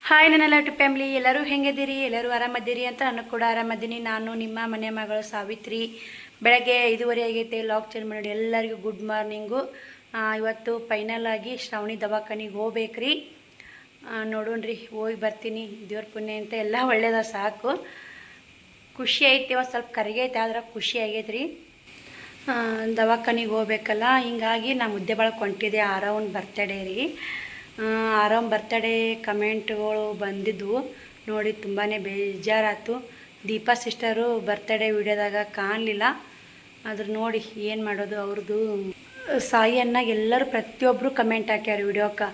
Hi ನನ್ನೆಲ್ಲ YouTube family ಎಲ್ಲರೂ ಹೆಂಗಿದ್ದೀರಿ, ಎಲ್ಲರೂ ಆರಾಮದ್ದೀರಿ ಅಂತ ನಾನು ಕೂಡ ಆರಾಮದ್ದೀನಿ. ನಾನು ನಿಮ್ಮ ಮನೆ ಮಗಳು ಸಾವಿತ್ರಿ. ಬೆಳಗ್ಗೆ 5:30 ಆಗೈತೆ. ಲಾಗ್ ಚೇಂಜ್ ಮಾಡಿ ಎಲ್ಲರಿಗೂ ಗುಡ್ ಮಾರ್ನಿಂಗು. ಇವತ್ತು ಫೈನಲ್ ಆಗಿ ಶ್ರಾವಣಿ ದವಾಖಾನಿಗೆ ಹೋಗ್ಬೇಕ್ರಿ. ನೋಡೋಣ್ರಿ, ಹೋಗಿ ಬರ್ತೀನಿ. ದೇವ್ರ ಪುಣ್ಯ ಅಂತ ಎಲ್ಲ ಒಳ್ಳೇದ ಸಾಕು. ಖುಷಿ ಐತಿ, ಒಂದು ಸ್ವಲ್ಪ ಕರಿಗೈತೆ ಆದ್ರೆ ಖುಷಿ ಆಗೈತೆ ರೀ. ದವಾಖಾನಿಗೆ ಹೋಗ್ಬೇಕಲ್ಲ, ಹಿಂಗಾಗಿ ನಾ ಮುದ್ದೆ ಬಳಕೆ ಹೊಂಟಿದ್ದೆ. ಆರವನ್ ಬರ್ತಡೇ ರೀ. ಆರಾಮ್ ಬರ್ತಡೇ ಕಮೆಂಟ್ಗಳು ಬಂದಿದ್ವು ನೋಡಿ, ತುಂಬಾ ಬೇಜಾರಾಯ್ತು. ದೀಪಾ ಸಿಸ್ಟರು ಬರ್ತಡೇ ವಿಡಿಯೋದಾಗ ಕಾಣಲಿಲ್ಲ. ಅದ್ರ ನೋಡಿ ಏನು ಮಾಡೋದು. ಅವ್ರದ್ದು ಸಾಯಿ ಅನ್ನಾಗ ಎಲ್ಲರೂ ಪ್ರತಿಯೊಬ್ಬರು ಕಮೆಂಟ್ ಹಾಕ್ಯಾರ ವಿಡಿಯೋಕ್ಕೆ.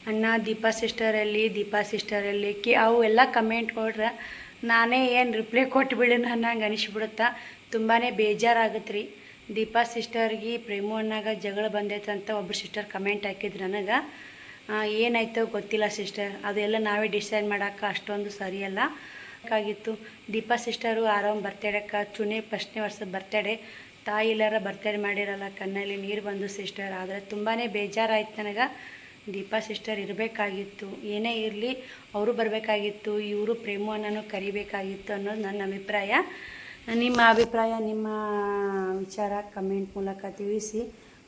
ಅಣ್ಣ ದೀಪಾ ಸಿಸ್ಟರಲ್ಲಿ, ದೀಪಾ ಸಿಸ್ಟರಲ್ಲಿ ಅವು ಎಲ್ಲ ಕಮೆಂಟ್ ಕೊಡ್ರೆ ನಾನೇ ಏನು ರಿಪ್ಲೈ ಕೊಟ್ಟುಬಿಡಿ ಅನ್ನಂಗೆ ಅನಿಸ್ಬಿಡುತ್ತಾ. ತುಂಬಾ ಬೇಜಾರಾಗುತ್ತೆ ರೀ. ದೀಪಾ ಸಿಸ್ಟರ್ಗೆ ಪ್ರೇಮು ಅನ್ನಾಗ ಜಗಳ ಬಂದೈತಂತ ಒಬ್ಬರು ಸಿಸ್ಟರ್ ಕಮೆಂಟ್ ಹಾಕಿದ್ರು ನನಗೆ. ಏನಾಯ್ತೋ ಗೊತ್ತಿಲ್ಲ ಸಿಸ್ಟರ್, ಅದೆಲ್ಲ ನಾವೇ ಡಿಸೈಡ್ ಮಾಡೋಕೆ ಅಷ್ಟೊಂದು ಸರಿಯಲ್ಲ ಆಗಿತ್ತು. ದೀಪಾ ಸಿಸ್ಟರು ಆರಾಮ್ ಬರ್ತಡೇಕ್ಕೆ ಚುನಿ ಫಸ್ಟ್ನೇ ವರ್ಷದ ಬರ್ತಡೇ. ತಾಯಿ ಎಲ್ಲಾರ ಬರ್ತಡೇ ಮಾಡಿರಲ್ಲ, ಕಣ್ಣಲ್ಲಿ ನೀರು ಬಂದು ಸಿಸ್ಟರ್. ಆದರೆ ತುಂಬಾ ಬೇಜಾರಾಯ್ತು ನನಗೆ. ದೀಪಾ ಸಿಸ್ಟರ್ ಇರಬೇಕಾಗಿತ್ತು, ಏನೇ ಇರಲಿ ಅವರು ಬರಬೇಕಾಗಿತ್ತು. ಇವರು ಪ್ರೇಮು ಅನ್ನೋನು ಕರಿಬೇಕಾಗಿತ್ತು ಅನ್ನೋದು ನನ್ನ ಅಭಿಪ್ರಾಯ. ನಿಮ್ಮ ಅಭಿಪ್ರಾಯ, ನಿಮ್ಮ ವಿಚಾರ ಕಮೆಂಟ್ ಮೂಲಕ ತಿಳಿಸಿ.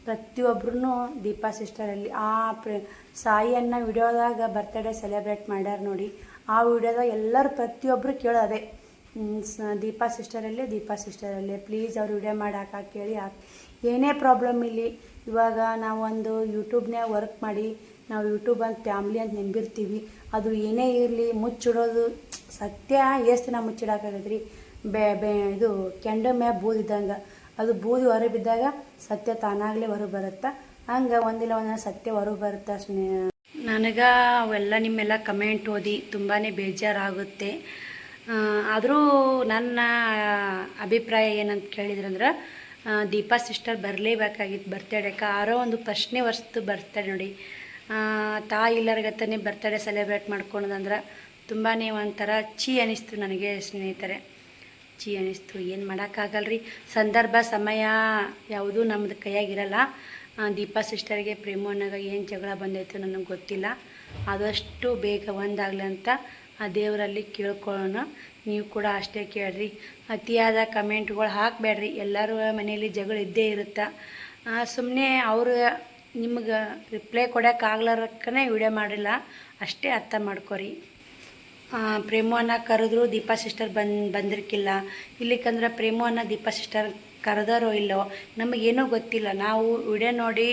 ಪ್ರತಿಯೊಬ್ಬರೂ ದೀಪಾ ಸಿಸ್ಟರಲ್ಲಿ ಸಾಯಿಯನ್ನು ವಿಡಿಯೋದಾಗ ಬರ್ತಡೇ ಸೆಲೆಬ್ರೇಟ್ ಮಾಡ್ಯಾರ ನೋಡಿ. ಆ ವಿಡಿಯೋದಾಗ ಎಲ್ಲರೂ ಪ್ರತಿಯೊಬ್ಬರು ಕೇಳೋದೆ ದೀಪಾ ಸಿಸ್ಟರಲ್ಲೇ, ದೀಪಾ ಸಿಸ್ಟರಲ್ಲೇ ಪ್ಲೀಸ್ ಅವ್ರು ವಿಡಿಯೋ ಮಾಡಿ ಕೇಳಿ ಏನೇ ಪ್ರಾಬ್ಲಮ್ ಇಲ್ಲಿ. ಇವಾಗ ನಾವೊಂದು ಯೂಟ್ಯೂಬ್ನಾಗ ವರ್ಕ್ ಮಾಡಿ ನಾವು ಯೂಟ್ಯೂಬ್ ಅಂತ ಫ್ಯಾಮ್ಲಿ ಅಂತ ನೆಂಬಿರ್ತೀವಿ. ಅದು ಏನೇ ಇರಲಿ ಮುಚ್ಚಿಡೋದು ಸತ್ಯ ಎಷ್ಟು ದಿನ ಮುಚ್ಚಿಡೋಕ್ಕಾಗದ್ರಿ. ಇದು ಕೆಂಡ ಮ್ಯಾಗ ಬೂದಿದ್ದಂಗೆ, ಅದು ಬೂದಿ ಹೊರಗೆ ಬಿದ್ದಾಗ ಸತ್ಯ ತಾನಾಗಲೇ ಹೊರಗೆ ಬರುತ್ತೆ. ಹಂಗೆ ಒಂದಿಲ್ಲ ಒಂದಿನ ಸತ್ಯ ಹೊರಗೆ ಬರುತ್ತೆ. ನನಗೆ ಅವೆಲ್ಲ ನಿಮ್ಮೆಲ್ಲ ಕಮೆಂಟ್ ಓದಿ ತುಂಬಾ ಬೇಜಾರಾಗುತ್ತೆ. ಆದರೂ ನನ್ನ ಅಭಿಪ್ರಾಯ ಏನಂತ ಕೇಳಿದ್ರಂದ್ರೆ, ದೀಪಾ ಸಿಸ್ಟರ್ ಬರಲೇಬೇಕಾಗಿತ್ತು ಬರ್ತಡೇಕ್ಕೆ. ಆರೋ ಒಂದು ಫಸ್ಟ್ನೇ ವರ್ಷದ್ದು ಬರ್ತಡೇ ನೋಡಿ. ತಾಯಿ ಇಲ್ಲರ್ಗತ್ತನೇ ಬರ್ತಡೇ ಸೆಲೆಬ್ರೇಟ್ ಮಾಡ್ಕೊಳೋದಂದ್ರೆ ತುಂಬಾ ಒಂಥರ ಅನಿಸ್ತು ನನಗೆ ಸ್ನೇಹಿತರೆ. ಅನಿಸ್ತು. ಏನು ಮಾಡೋಕ್ಕಾಗಲ್ರಿ, ಸಂದರ್ಭ ಸಮಯ ಯಾವುದೂ ನಮ್ಮದು ಕೈಯಾಗಿರಲ್ಲ. ದೀಪಾ ಸಿಸ್ಟರ್ಗೆ ಪ್ರೇಮು ಅನ್ನಾಗ ಏನು ಜಗಳ ಬಂದೈತೆ ನನಗೆ ಗೊತ್ತಿಲ್ಲ. ಆದಷ್ಟು ಬೇಗ ಒಂದಾಗಲಿ ಅಂತ ಆ ದೇವರಲ್ಲಿ ಕೇಳ್ಕೊಳ್ಳೋಣ. ನೀವು ಕೂಡ ಅಷ್ಟೇ ಕೇಳ್ರಿ. ಅತಿಯಾದ ಕಮೆಂಟ್ಗಳು ಹಾಕಬೇಡ್ರಿ. ಎಲ್ಲರೂ ಮನೆಯಲ್ಲಿ ಜಗಳ ಇದ್ದೇ ಇರುತ್ತೆ. ಸುಮ್ಮನೆ ಅವರು ನಿಮ್ಗೆ ರಿಪ್ಲೈ ಕೊಡೋಕ್ಕಾಗ್ಲಾರಕ್ಕೇ ವಿಡಿಯೋ ಮಾಡಿಲ್ಲ ಅಷ್ಟೇ, ಅರ್ಥ ಮಾಡ್ಕೊರಿ. ಪ್ರೇಮು ಅನ್ನ ಕರೆದ್ರು ದೀಪಾ ಸಿಸ್ಟರ್ ಬಂದಿರ್ಕಿಲ್ಲ. ಇಲ್ಲಿಕಂದ್ರೆ ಪ್ರೇಮು ಅನ್ನ ದೀಪಾ ಸಿಸ್ಟರ್ ಕರೆದಾರೋ ಇಲ್ಲೋ ನಮಗೇನೂ ಗೊತ್ತಿಲ್ಲ. ನಾವು ವಿಡಿಯೋ ನೋಡಿ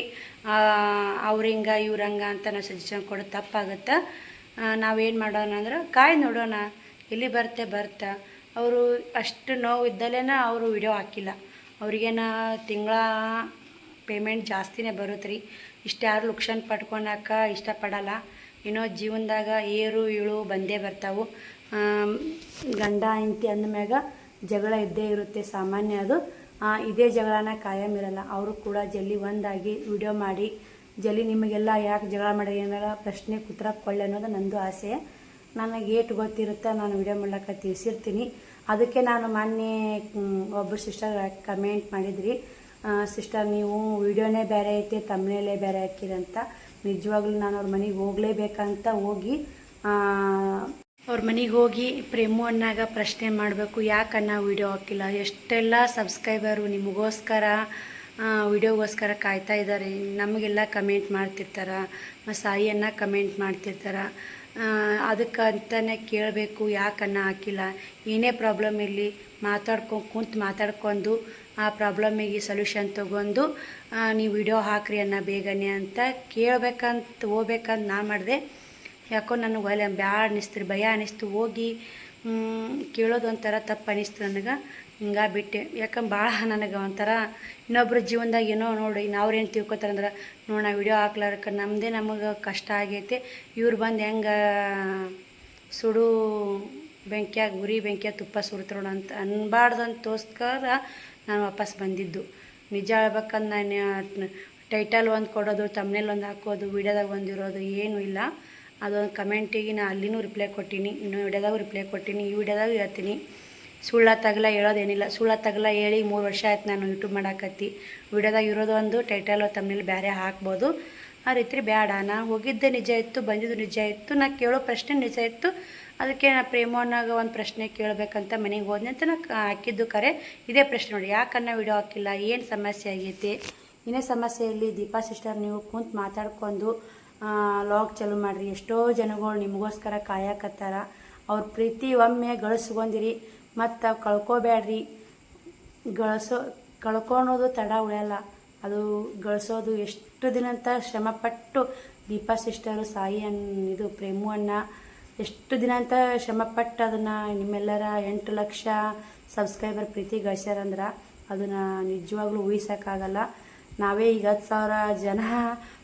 ಅವ್ರಿಂಗ ಇವ್ರಂಗ ಅಂತ ನಾವು ಸಜೆಷನ್ ಕೊಡೋದು ತಪ್ಪಾಗುತ್ತೆ. ನಾವೇನು ಮಾಡೋಣ ಅಂದ್ರೆ ಕಾಯಿ ನೋಡೋಣ, ಎಲ್ಲಿ ಬರ್ತಾ ಅವರು ಅಷ್ಟು ನೋವು ಇದ್ದಲೇ ಅವರು ವಿಡಿಯೋ ಹಾಕಿಲ್ಲ. ಅವ್ರಿಗೇನ ತಿಂಗಳ ಪೇಮೆಂಟ್ ಜಾಸ್ತಿನೇ ಬರುತ್ತೆ ರೀ. ಇಷ್ಟು ಯಾರು ಲುಕ್ಷನ್ ಪಡ್ಕೊಳಕ್ಕೆ ಇಷ್ಟಪಡಲ್ಲ. ಏನೋ ಜೀವನದಾಗ ಏರು ಇಳು ಬಂದೇ ಬರ್ತಾವೆ. ಗಂಡ ಹೆಂಡತಿ ಅಂದಮ್ಯಾಗ ಜಗಳ ಇದ್ದೇ ಇರುತ್ತೆ, ಸಾಮಾನ್ಯ ಅದು. ಇದೇ ಜಗಳನ ಕಾಯಂ ಇರಲ್ಲ. ಅವರು ಕೂಡ ಜಲ್ದಿ ಒಂದಾಗಿ ವಿಡಿಯೋ ಮಾಡಿ ಜಲ್ದಿ ನಿಮಗೆಲ್ಲ ಯಾಕೆ ಜಗಳ ಮಾಡಿ ಏನಾರ ಪ್ರಶ್ನೆ ಉತ್ತರ ಕೊಳ್ಳಿ ಅನ್ನೋದು ನಂದು ಆಸೆ. ನನಗೆ ಏಟು ಗೊತ್ತಿರುತ್ತೆ ನಾನು ವಿಡಿಯೋ ಮಾಡ್ಲಿಕ್ಕೆ ತಿಳಿಸಿರ್ತೀನಿ. ಅದಕ್ಕೆ ನಾನು ಮೊನ್ನೆ ಒಬ್ಬರು ಸಿಸ್ಟರ್ ಕಮೆಂಟ್ ಮಾಡಿದ್ರಿ, ಸಿಸ್ಟರ್ ನೀವು ವಿಡಿಯೋನೇ ಬೇರೆ ಐತೆ ತಮ್ಮನೇಲೇ ಬೇರೆ ಹಾಕಿರಂತ. ನಿಜವಾಗ್ಲೂ ನಾನು ಅವ್ರ ಮನೆಗೆ ಹೋಗಲೇಬೇಕಂತ ಹೋಗಿ ಅವ್ರ ಮನೆಗೆ ಹೋಗಿ ಪ್ರೇಮು ಅನ್ನಾಗ ಪ್ರಶ್ನೆ ಮಾಡಬೇಕು, ಯಾಕನ್ನ ವಿಡಿಯೋ ಹಾಕಿಲ್ಲ. ಎಷ್ಟೆಲ್ಲ ಸಬ್ಸ್ಕ್ರೈಬರು ನಿಮಗೋಸ್ಕರ ವಿಡಿಯೋಗೋಸ್ಕರ ಕಾಯ್ತಾ ಇದ್ದಾರೆ. ನಮಗೆಲ್ಲ ಕಮೆಂಟ್ ಮಾಡ್ತಿರ್ತಾರೆ, ಸಾಯಿಯನ್ನ ಕಮೆಂಟ್ ಮಾಡ್ತಿರ್ತಾರೆ. ಅದಕ್ಕಂತಲೇ ಕೇಳಬೇಕು, ಯಾಕನ್ನ ಹಾಕಿಲ್ಲ. ಏನೇ ಪ್ರಾಬ್ಲಮ್ ಇರಲಿ ಮಾತಾಡ್ಕೊಂಡು ಆ ಪ್ರಾಬ್ಲಮಿಗೆ ಸೊಲ್ಯೂಷನ್ ತೊಗೊಂಡು ನೀವು ವಿಡಿಯೋ ಹಾಕ್ರಿ ಅನ್ನೋ ಬೇಗನೆ ಅಂತ ಹೋಗ್ಬೇಕಂತ ನಾನು ಮಾಡಿದೆ. ಯಾಕೋ ನನಗೆ ಬ್ಯಾಡ ಅನ್ನಿಸ್ತು, ಭಯ ಅನ್ನಿಸ್ತು. ಹೋಗಿ ಕೇಳೋದು ಒಂಥರ ತಪ್ಪು ಅನ್ನಿಸ್ತು ನನಗೆ. ಹಿಂಗಾಗಿ ಬಿಟ್ಟೆ. ಯಾಕಂದ್ರೆ ಭಾಳ ನನಗೆ ಒಂಥರ ಇನ್ನೊಬ್ಬರ ಜೀವನದಾಗ ಏನೋ ನೋಡಿ ನಾವ್ರೇನು ತಿಳ್ಕೊತಾರಂದ್ರೆ ನೋಡಿ ನಾವು ವಿಡಿಯೋ ಹಾಕ್ಲಾರಕ್ಕೆ ನಮಗೆ ಕಷ್ಟ ಆಗೈತೆ, ಇವ್ರು ಬಂದು ಹೆಂಗೆ ಸುಡು ಬೆಂಕಿಯಾಗ ಉರಿ ಬೆಂಕಿಯಾಗ ತುಪ್ಪ ಸುಡ್ತಾರೋಣ ಅಂತ ಅನ್ಬಾರ್ದಂತೋಸ್ಕರ ನಾನು ವಾಪಸ್ ಬಂದಿದ್ದು. ನಿಜ ಹೇಳ್ಬೇಕಂದ್ರೆ ನಾನು ಟೈಟಲ್ ಒಂದು ಕೊಡೋದು, ತಮ್ನೇಲ್ ಒಂದು ಹಾಕೋದು, ವಿಡಿಯೋದಾಗ ಒಂದಿರೋದು ಏನೂ ಇಲ್ಲ. ಅದೊಂದು ಕಮೆಂಟಿಗೆ ನಾನು ಅಲ್ಲಿನೂ ರಿಪ್ಲೈ ಕೊಟ್ಟೀನಿ, ಇನ್ನೂ ವಿಡಿಯೋದಾಗೂ ರಿಪ್ಲೈ ಕೊಟ್ಟೀನಿ, ಈ ವಿಡಿಯೋದಾಗ ಹೇಳ್ತೀನಿ. ಸುಳ್ಳ ತಗಲ ಹೇಳೋದೇನಿಲ್ಲ. ಸುಳ್ಳ ತಗಲ ಹೇಳಿ 3 ವರ್ಷ ಆಯ್ತು ನಾನು ಯೂಟ್ಯೂಬ್ ಮಾಡಾಕತ್ತಿ. ವಿಡಿಯೋದಾಗ ಇರೋದು ಒಂದು, ಟೈಟಲ್ ತಮ್ನೇಲ್ ಬೇರೆ ಹಾಕ್ಬೋದು. ಆ ರೀತಿ ಬೇಡ, ನಾ ಹೋಗಿದ್ದೆ ನಿಜ ಇತ್ತು, ಬಂದಿದ್ದು ನಿಜ ಇತ್ತು, ನಾ ಕೇಳೋ ಪ್ರಶ್ನೆ ನಿಜ ಇತ್ತು, ಅದಕ್ಕೆ ನಾ ಪ್ರೇಮನಾಗ ಒಂದು ಪ್ರಶ್ನೆ ಕೇಳಬೇಕಂತ ಮನೆಗೆ ಹೋದ್ನಿ ಅಂತ ನಾ ಹಾಕಿದ್ದು ಕರೆ ಇದೇ ಪ್ರಶ್ನೆ ನೋಡಿ. ಯಾಕನ್ನ ವಿಡಿಯೋ ಹಾಕಿಲ್ಲ, ಏನು ಸಮಸ್ಯೆ ಆಗೈತಿ, ಏನೇ ಸಮಸ್ಯೆಯಲ್ಲಿ ದೀಪಾ ಸಿಸ್ಟರ್ ನೀವು ಕುಂತು ಮಾತಾಡ್ಕೊಂಡು ಲಾಗ್ ಚಾಲು ಮಾಡಿರಿ. ಎಷ್ಟೋ ಜನಗಳು ನಿಮಗೋಸ್ಕರ ಕಾಯಕತ್ತಾರ. ಅವ್ರ ಪ್ರೀತಿ ಒಮ್ಮೆ ಗಳಿಸ್ಕೊಂಡಿರಿ, ಮತ್ತು ಕಳ್ಕೊಬೇಡ್ರಿ. ಕಳ್ಕೊಳೋದು ತಡ ಉಳಿಯಲ್ಲ, ಅದು ಗಳಿಸೋದು ಎಷ್ಟು ದಿನ ಅಂತ ಶ್ರಮಪಟ್ಟು ದೀಪಾ ಸಿಸ್ಟರು ಇದು ಪ್ರೇಮು ಅಣ್ಣ ಎಷ್ಟು ದಿನ ಅಂತ ಶ್ರಮಪಟ್ಟು ಅದನ್ನು ನಿಮ್ಮೆಲ್ಲರ 8 ಲಕ್ಷ ಸಬ್ಸ್ಕ್ರೈಬರ್ ಪ್ರೀತಿ ಗಳಿಸ್ಯಾರಂದ್ರೆ ಅದನ್ನು ನಿಜವಾಗ್ಲೂ ಊಹಿಸೋಕ್ಕಾಗಲ್ಲ. ನಾವೇ ಈಗ 10,000 ಜನ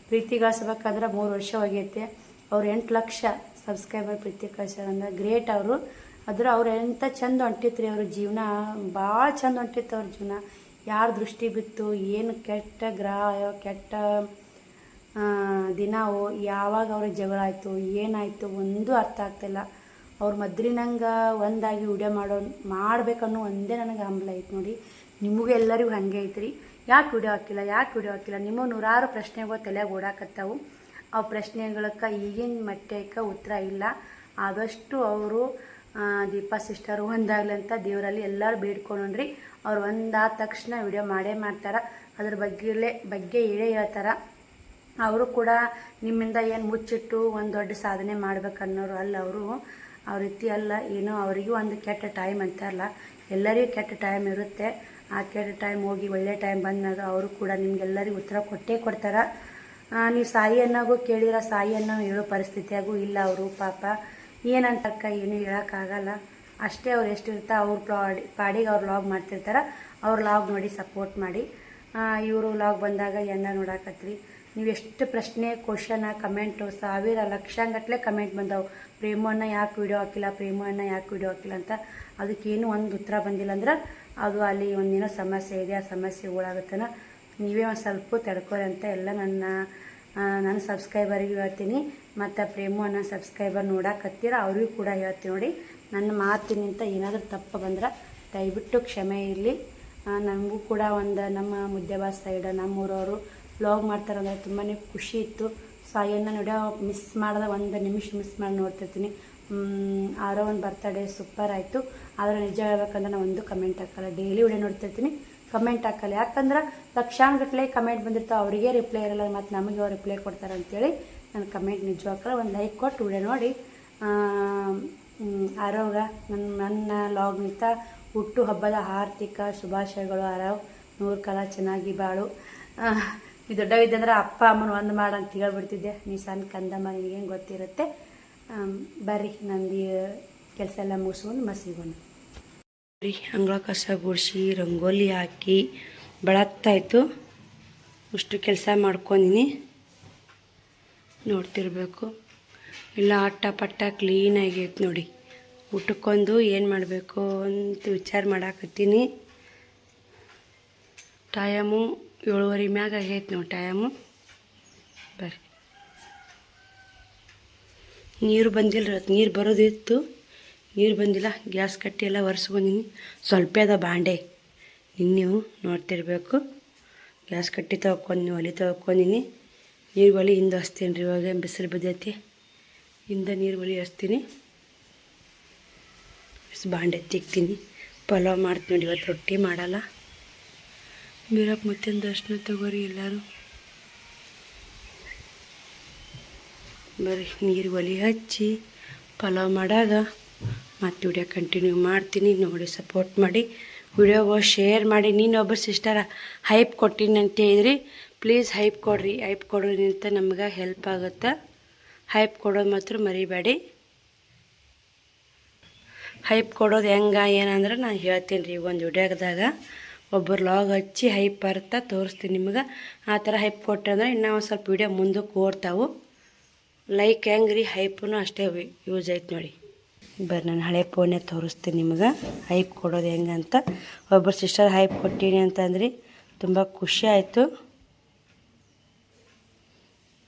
ಪ್ರೀತಿ ಗಳಿಸ್ಬೇಕಂದ್ರೆ 3 ವರ್ಷ ಹೋಗೈತೆ. ಅವ್ರು 8 ಲಕ್ಷ ಸಬ್ಸ್ಕ್ರೈಬರ್ ಪ್ರೀತಿ ಗಳಿಸ್ಯಾರಂದ್ರೆ ಗ್ರೇಟ್ ಅವರು. ಆದ್ರೆ ಅವ್ರು ಎಂಥ ಚಂದ ಹೊಂಟಿತ್ರಿ ಅವ್ರ ಜೀವನ, ಭಾಳ ಚಂದ ಹೊಂಟಿತ್ತು ಅವ್ರ ಜೀವನ. ಯಾರ ದೃಷ್ಟಿ ಬಿತ್ತು, ಏನು ಕೆಟ್ಟ ಗ್ರಹ, ಕೆಟ್ಟ ದಿನವೋ, ಯಾವಾಗ ಅವ್ರಿಗೆ ಜಗಳ ಆಯಿತು, ಏನಾಯಿತು ಒಂದು ಅರ್ಥ ಆಗ್ತಿಲ್ಲ. ಅವ್ರ ಮೊದಲಿನಂಗೆ ಒಂದಾಗಿ ವಿಡಿಯೋ ಮಾಡ್ಬೇಕನ್ನೋ ಒಂದೇ ನನಗೆ ಹಂಬಲ ಐತೆ ನೋಡಿ. ನಿಮಗೂ ಎಲ್ಲರಿಗೂ ಹಾಗೆ ಐತ್ರಿ. ಯಾಕೆ ವಿಡಿಯೋ ಹಾಕಿಲ್ಲ ನಿಮಗೆ ನೂರಾರು ಪ್ರಶ್ನೆಗಳು ತಲೆಯಾಗ ಓಡಾಕತ್ತಾವು. ಆ ಪ್ರಶ್ನೆಗಳಕ್ಕೆ ಈಗಿನ ಮಟ್ಟಕ್ಕೆ ಉತ್ತರ ಇಲ್ಲ. ಆದಷ್ಟು ಅವರು ದೀಪಾ ಸಿಸ್ಟರ್ ಒಂದಾಗಲಿ ಅಂತ ದೇವರಲ್ಲಿ ಎಲ್ಲರೂ ಬೇಡ್ಕೊಂಡ್ರಿ. ಅವ್ರು ಒಂದಾದ ತಕ್ಷಣ ವಿಡಿಯೋ ಮಾಡೇ ಮಾಡ್ತಾರೆ, ಅದ್ರ ಬಗ್ಗೆ ಹೇಳೇ ಹೇಳ್ತಾರೆ. ಅವರು ಕೂಡ ನಿಮ್ಮಿಂದ ಏನು ಮುಚ್ಚಿಟ್ಟು ಒಂದು ದೊಡ್ಡ ಸಾಧನೆ ಮಾಡ್ಬೇಕನ್ನೋರು ಅಲ್ಲ. ಅವರು ಆ ರೀತಿ ಅಲ್ಲ. ಏನೋ ಅವರಿಗೂ ಒಂದು ಕೆಟ್ಟ ಟೈಮ್ ಅಂತಾರಲ್ಲ, ಎಲ್ಲರಿಗೂ ಕೆಟ್ಟ ಟೈಮ್ ಇರುತ್ತೆ. ಆ ಕೆಟ್ಟ ಟೈಮ್ ಹೋಗಿ ಒಳ್ಳೆ ಟೈಮ್ ಬಂದಾಗ ಅವರು ಕೂಡ ನಿಮಗೆಲ್ಲರಿಗೂ ಉತ್ತರ ಕೊಟ್ಟೇ ಕೊಡ್ತಾರೆ. ನೀವು ಸಾಯಿ ಅನ್ನಾಗೂ ಕೇಳಿರ, ಸಾಯಿ ಅನ್ನೋ ಹೇಳೋ ಪರಿಸ್ಥಿತಿಯಾಗೂ ಇಲ್ಲ ಅವರು. ಪಾಪ ಏನಂತಕ್ಕ ಏನೂ ಹೇಳೋಕ್ಕಾಗಲ್ಲ. ಅಷ್ಟೇ ಅವ್ರು ಎಷ್ಟಿರ್ತಾ ಅವ್ರ ಪಾಡಿಗೆ ಅವ್ರು ಲಾಗ್ ಮಾಡ್ತಿರ್ತಾರೆ. ಅವ್ರ ಲಾಗ್ ನೋಡಿ ಸಪೋರ್ಟ್ ಮಾಡಿ. ಇವರು ಲಾಗ್ ಬಂದಾಗ ಎಲ್ಲ ನೋಡಾಕತ್ರಿ. ನೀವು ಎಷ್ಟು ಪ್ರಶ್ನೆ, ಕ್ವಶನ, ಕಮೆಂಟು, ಸಾವಿರ ಲಕ್ಷಗಟ್ಟಲೆ ಕಮೆಂಟ್ ಬಂದವು. ಪ್ರೇಮು ಅಣ್ಣ ಯಾಕೆ ವಿಡಿಯೋ ಹಾಕಿಲ್ಲ ಅಂತ. ಅದಕ್ಕೇನು ಒಂದು ಉತ್ತರ ಬಂದಿಲ್ಲ ಅಂದ್ರೆ ಅದು ಅಲ್ಲಿ ಒಂದೇನೋ ಸಮಸ್ಯೆ ಇದೆ. ಆ ಸಮಸ್ಯೆ ಒಳಾಗುತ್ತಾನ ನೀವೇ ಒಂದು ಸ್ವಲ್ಪ ತಡ್ಕೊರಿ ಅಂತ ಎಲ್ಲ ನನ್ನ ಸಬ್ಸ್ಕ್ರೈಬರಿಗೂ ಹೇಳ್ತೀನಿ. ಮತ್ತು ಪ್ರೇಮು ಅಣ್ಣ ಸಬ್ಸ್ಕ್ರೈಬರ್ ನೋಡಾಕತ್ತೀರ ಅವ್ರಿಗೂ ಕೂಡ ಹೇಳ್ತೀನಿ ನೋಡಿ. ನನ್ನ ಮಾತಿನಿಂದ ಏನಾದರೂ ತಪ್ಪು ಬಂದ್ರೆ ದಯವಿಟ್ಟು ಕ್ಷಮೆ ಇರಲಿ. ನನಗೂ ಕೂಡ ನಮ್ಮ ಮುದ್ದೆಬಾಸ್ ಸೈಡ್ ನಮ್ಮೂರವರು ವ್ಲಾಗ್ ಮಾಡ್ತಾರಂದ್ರೆ ತುಂಬಾ ಖುಷಿ ಇತ್ತು. ಸಾಯಿಯನ್ನು ನೋಡೋ ಮಿಸ್ ಮಾಡಿದ ಒಂದು ನಿಮಿಷ ಮಿಸ್ ಮಾಡಿ ನೋಡ್ತಿರ್ತೀನಿ. ಆರೋ ಒಂದು ಬರ್ತಡೇ ಸೂಪರ್ ಆಯಿತು. ಆದರೆ ನಿಜ ಹೇಳ್ಬೇಕಂದ್ರೆ ನಾನು ಒಂದು ಕಮೆಂಟ್ ಹಾಕಲ್ಲ. ಡೈಲಿ ವಿಡಿಯೋ ನೋಡ್ತಿರ್ತೀನಿ, ಕಮೆಂಟ್ ಹಾಕಲ್ಲ. ಯಾಕಂದ್ರೆ ಲಕ್ಷಾನುಗಟ್ಟಲೆ ಕಮೆಂಟ್ ಬಂದಿರ್ತಾವೆ, ಅವರಿಗೆ ರಿಪ್ಲೈ ಇರಲ್ಲ, ಮತ್ತು ನಮಗೆ ಅವ್ರು ರಿಪ್ಲೈ ಕೊಡ್ತಾರೆ ಅಂತೇಳಿ ನಾನು ಕಮೆಂಟ್ ನಿಜ ಹಾಕಲ್ಲ. ಒಂದು ಲೈಕ್ ಕೊಟ್ಟು ವಿಡಿಯೋ ನೋಡಿ ಆರೋಗ ನನ್ನ ಲಾಗ್ನಿಂದ ಹುಟ್ಟು ಹಬ್ಬದ ಆರ್ಥಿಕ ಶುಭಾಶಯಗಳು. ಆರವ್ 100 ಕಾಲ ಚೆನ್ನಾಗಿ ಬಾಳು. ಈ ದೊಡ್ಡವಿದ್ದಂದ್ರೆ ಅಪ್ಪ ಅಮ್ಮನ ಒಂದು ಮಾಡಂತ ಹೇಳ್ಬಿಡ್ತಿದ್ದೆ. ನೀ ಸಣ್ಣ ಕಂದಮ್ಮ, ನಿನಗೇನು ಗೊತ್ತಿರುತ್ತೆ. ಬರ್ರಿ ನಂದು ಕೆಲಸ ಎಲ್ಲ ಮುಗಿಸ್ಕೊಂಡು ಮಸಿಗೋಣ ರೀ. ಅಂಗಳ ಕಸ ಗುಡಿಸಿ ರಂಗೋಲಿ ಹಾಕಿ ಬೆಳತ್ತಾಯಿತು. ಅಷ್ಟು ಕೆಲಸ ಮಾಡ್ಕೊಂಡಿನಿ, ನೋಡ್ತಿರ್ಬೇಕು. ಎಲ್ಲ ಅಟ್ಟ ಪಟ್ಟ ಕ್ಲೀನಾಗೈತೆ ನೋಡಿ. ಊಟಕ್ಕೊಂದು ಏನು ಮಾಡಬೇಕು ಅಂತ ವಿಚಾರ ಮಾಡಾಕತ್ತೀನಿ. ಟೈಮು 7:30 ಮ್ಯಾಗ ಆಗೈತೆ ನೋಡಿ ಟೈಮು. ಬರ್ರಿ. ನೀರು ಬಂದಿಲ್ಲ ರೀ, ನೀರು ಬರೋದಿತ್ತು, ನೀರು ಬಂದಿಲ್ಲ. ಗ್ಯಾಸ್ ಕಟ್ಟಿ ಎಲ್ಲ ಒರೆಸ್ಕೊಂಡಿನಿ. ಸ್ವಲ್ಪ ಅದ ಬಾಂಡೆ ನೀವು ನೋಡ್ತಿರ್ಬೇಕು. ಗ್ಯಾಸ್ ಕಟ್ಟಿ ಒಲೆ ತೊಗೊಂಡಿನಿ. ನೀರು ಒಲೆ ಹಿಂದೆ ಹಚ್ತೀನಿ ರೀ. ಇವಾಗ ಬಿಸಿಲು ಬಿದ್ದೈತಿ, ಹಿಂದೆ ನೀರು ಒಲೆ ಹಚ್ತೀನಿ. ಬಾಂಡೆ ತಿಕ್ತೀನಿ. ಪಲಾವ್ ಮಾಡ್ತೀನಿ ನೋಡಿ. ಇವತ್ತು ರೊಟ್ಟಿ ಮಾಡಲ್ಲ. ಬೀರಪ್ಪ ಮುತ್ತಿನ ದರ್ಶನ ತಗೋರಿ ಎಲ್ಲರೂ. ಬರ್ರಿ ನೀರು ಒಲೆ ಹಚ್ಚಿ ಪಲಾವ್ ಮಾಡಾಗ ಮತ್ತು ವಿಡಿಯೋ ಕಂಟಿನ್ಯೂ ಮಾಡ್ತೀನಿ. ನೋಡಿ ಸಪೋರ್ಟ್ ಮಾಡಿ, ವಿಡಿಯೋಗೆ ಶೇರ್ ಮಾಡಿ. ನೀನೊಬ್ಬರು ಸಿಸ್ಟರ ಹೈಪ್ ಕೊಟ್ಟಿನಿ ಅಂತ ಹೇಳಿದ್ರಿ. ಪ್ಲೀಸ್ ಹೈಪ್ ಕೊಡ್ರಿ. ಹೈಪ್ ಕೊಡೋದ್ರಿಂದ ನಮ್ಗೆ ಹೆಲ್ಪ್ ಆಗುತ್ತೆ. ಹೈಪ್ ಕೊಡೋದು ಮಾತ್ರ ಮರಿಬೇಡಿ. ಹೈಪ್ ಕೊಡೋದು ಹೆಂಗೆ ಏನಂದ್ರೆ ನಾನು ಹೇಳ್ತೀನಿ ರೀ. ಒಂದು ವಿಡಿಯೋದಾಗ ಒಬ್ಬರು ಲಾಗ್ ಹಚ್ಚಿ ಹೈಪ್ ಬರ್ತಾ ತೋರಿಸ್ತೀನಿ ನಿಮ್ಗೆ. ಆ ಥರ ಹೈಪ್ ಕೊಟ್ಟರೆ ಅಂದರೆ ಇನ್ನೂ ಒಂದು ಸ್ವಲ್ಪ ವಿಡಿಯೋ ಮುಂದಕ್ಕೆ ಓಡ್ತಾವೆ. ಲೈಕ್ ಹೆಂಗೆ ರೀ, ಹೈಪೂ ಅಷ್ಟೇ ಯೂಸ್ ಐತೆ ನೋಡಿ. ಬರ್ರಿ ನಾನು ಹಳೆ ಫೋನೇ ತೋರಿಸ್ತೀನಿ ನಿಮ್ಗೆ ಹೈಪ್ ಕೊಡೋದು ಹೆಂಗೆ ಅಂತ. ಒಬ್ಬರು ಸಿಸ್ಟರ್ ಹೈಪ್ ಕೊಟ್ಟೀನಿ ಅಂತಂದ್ರಿ, ತುಂಬ ಖುಷಿ ಆಯಿತು.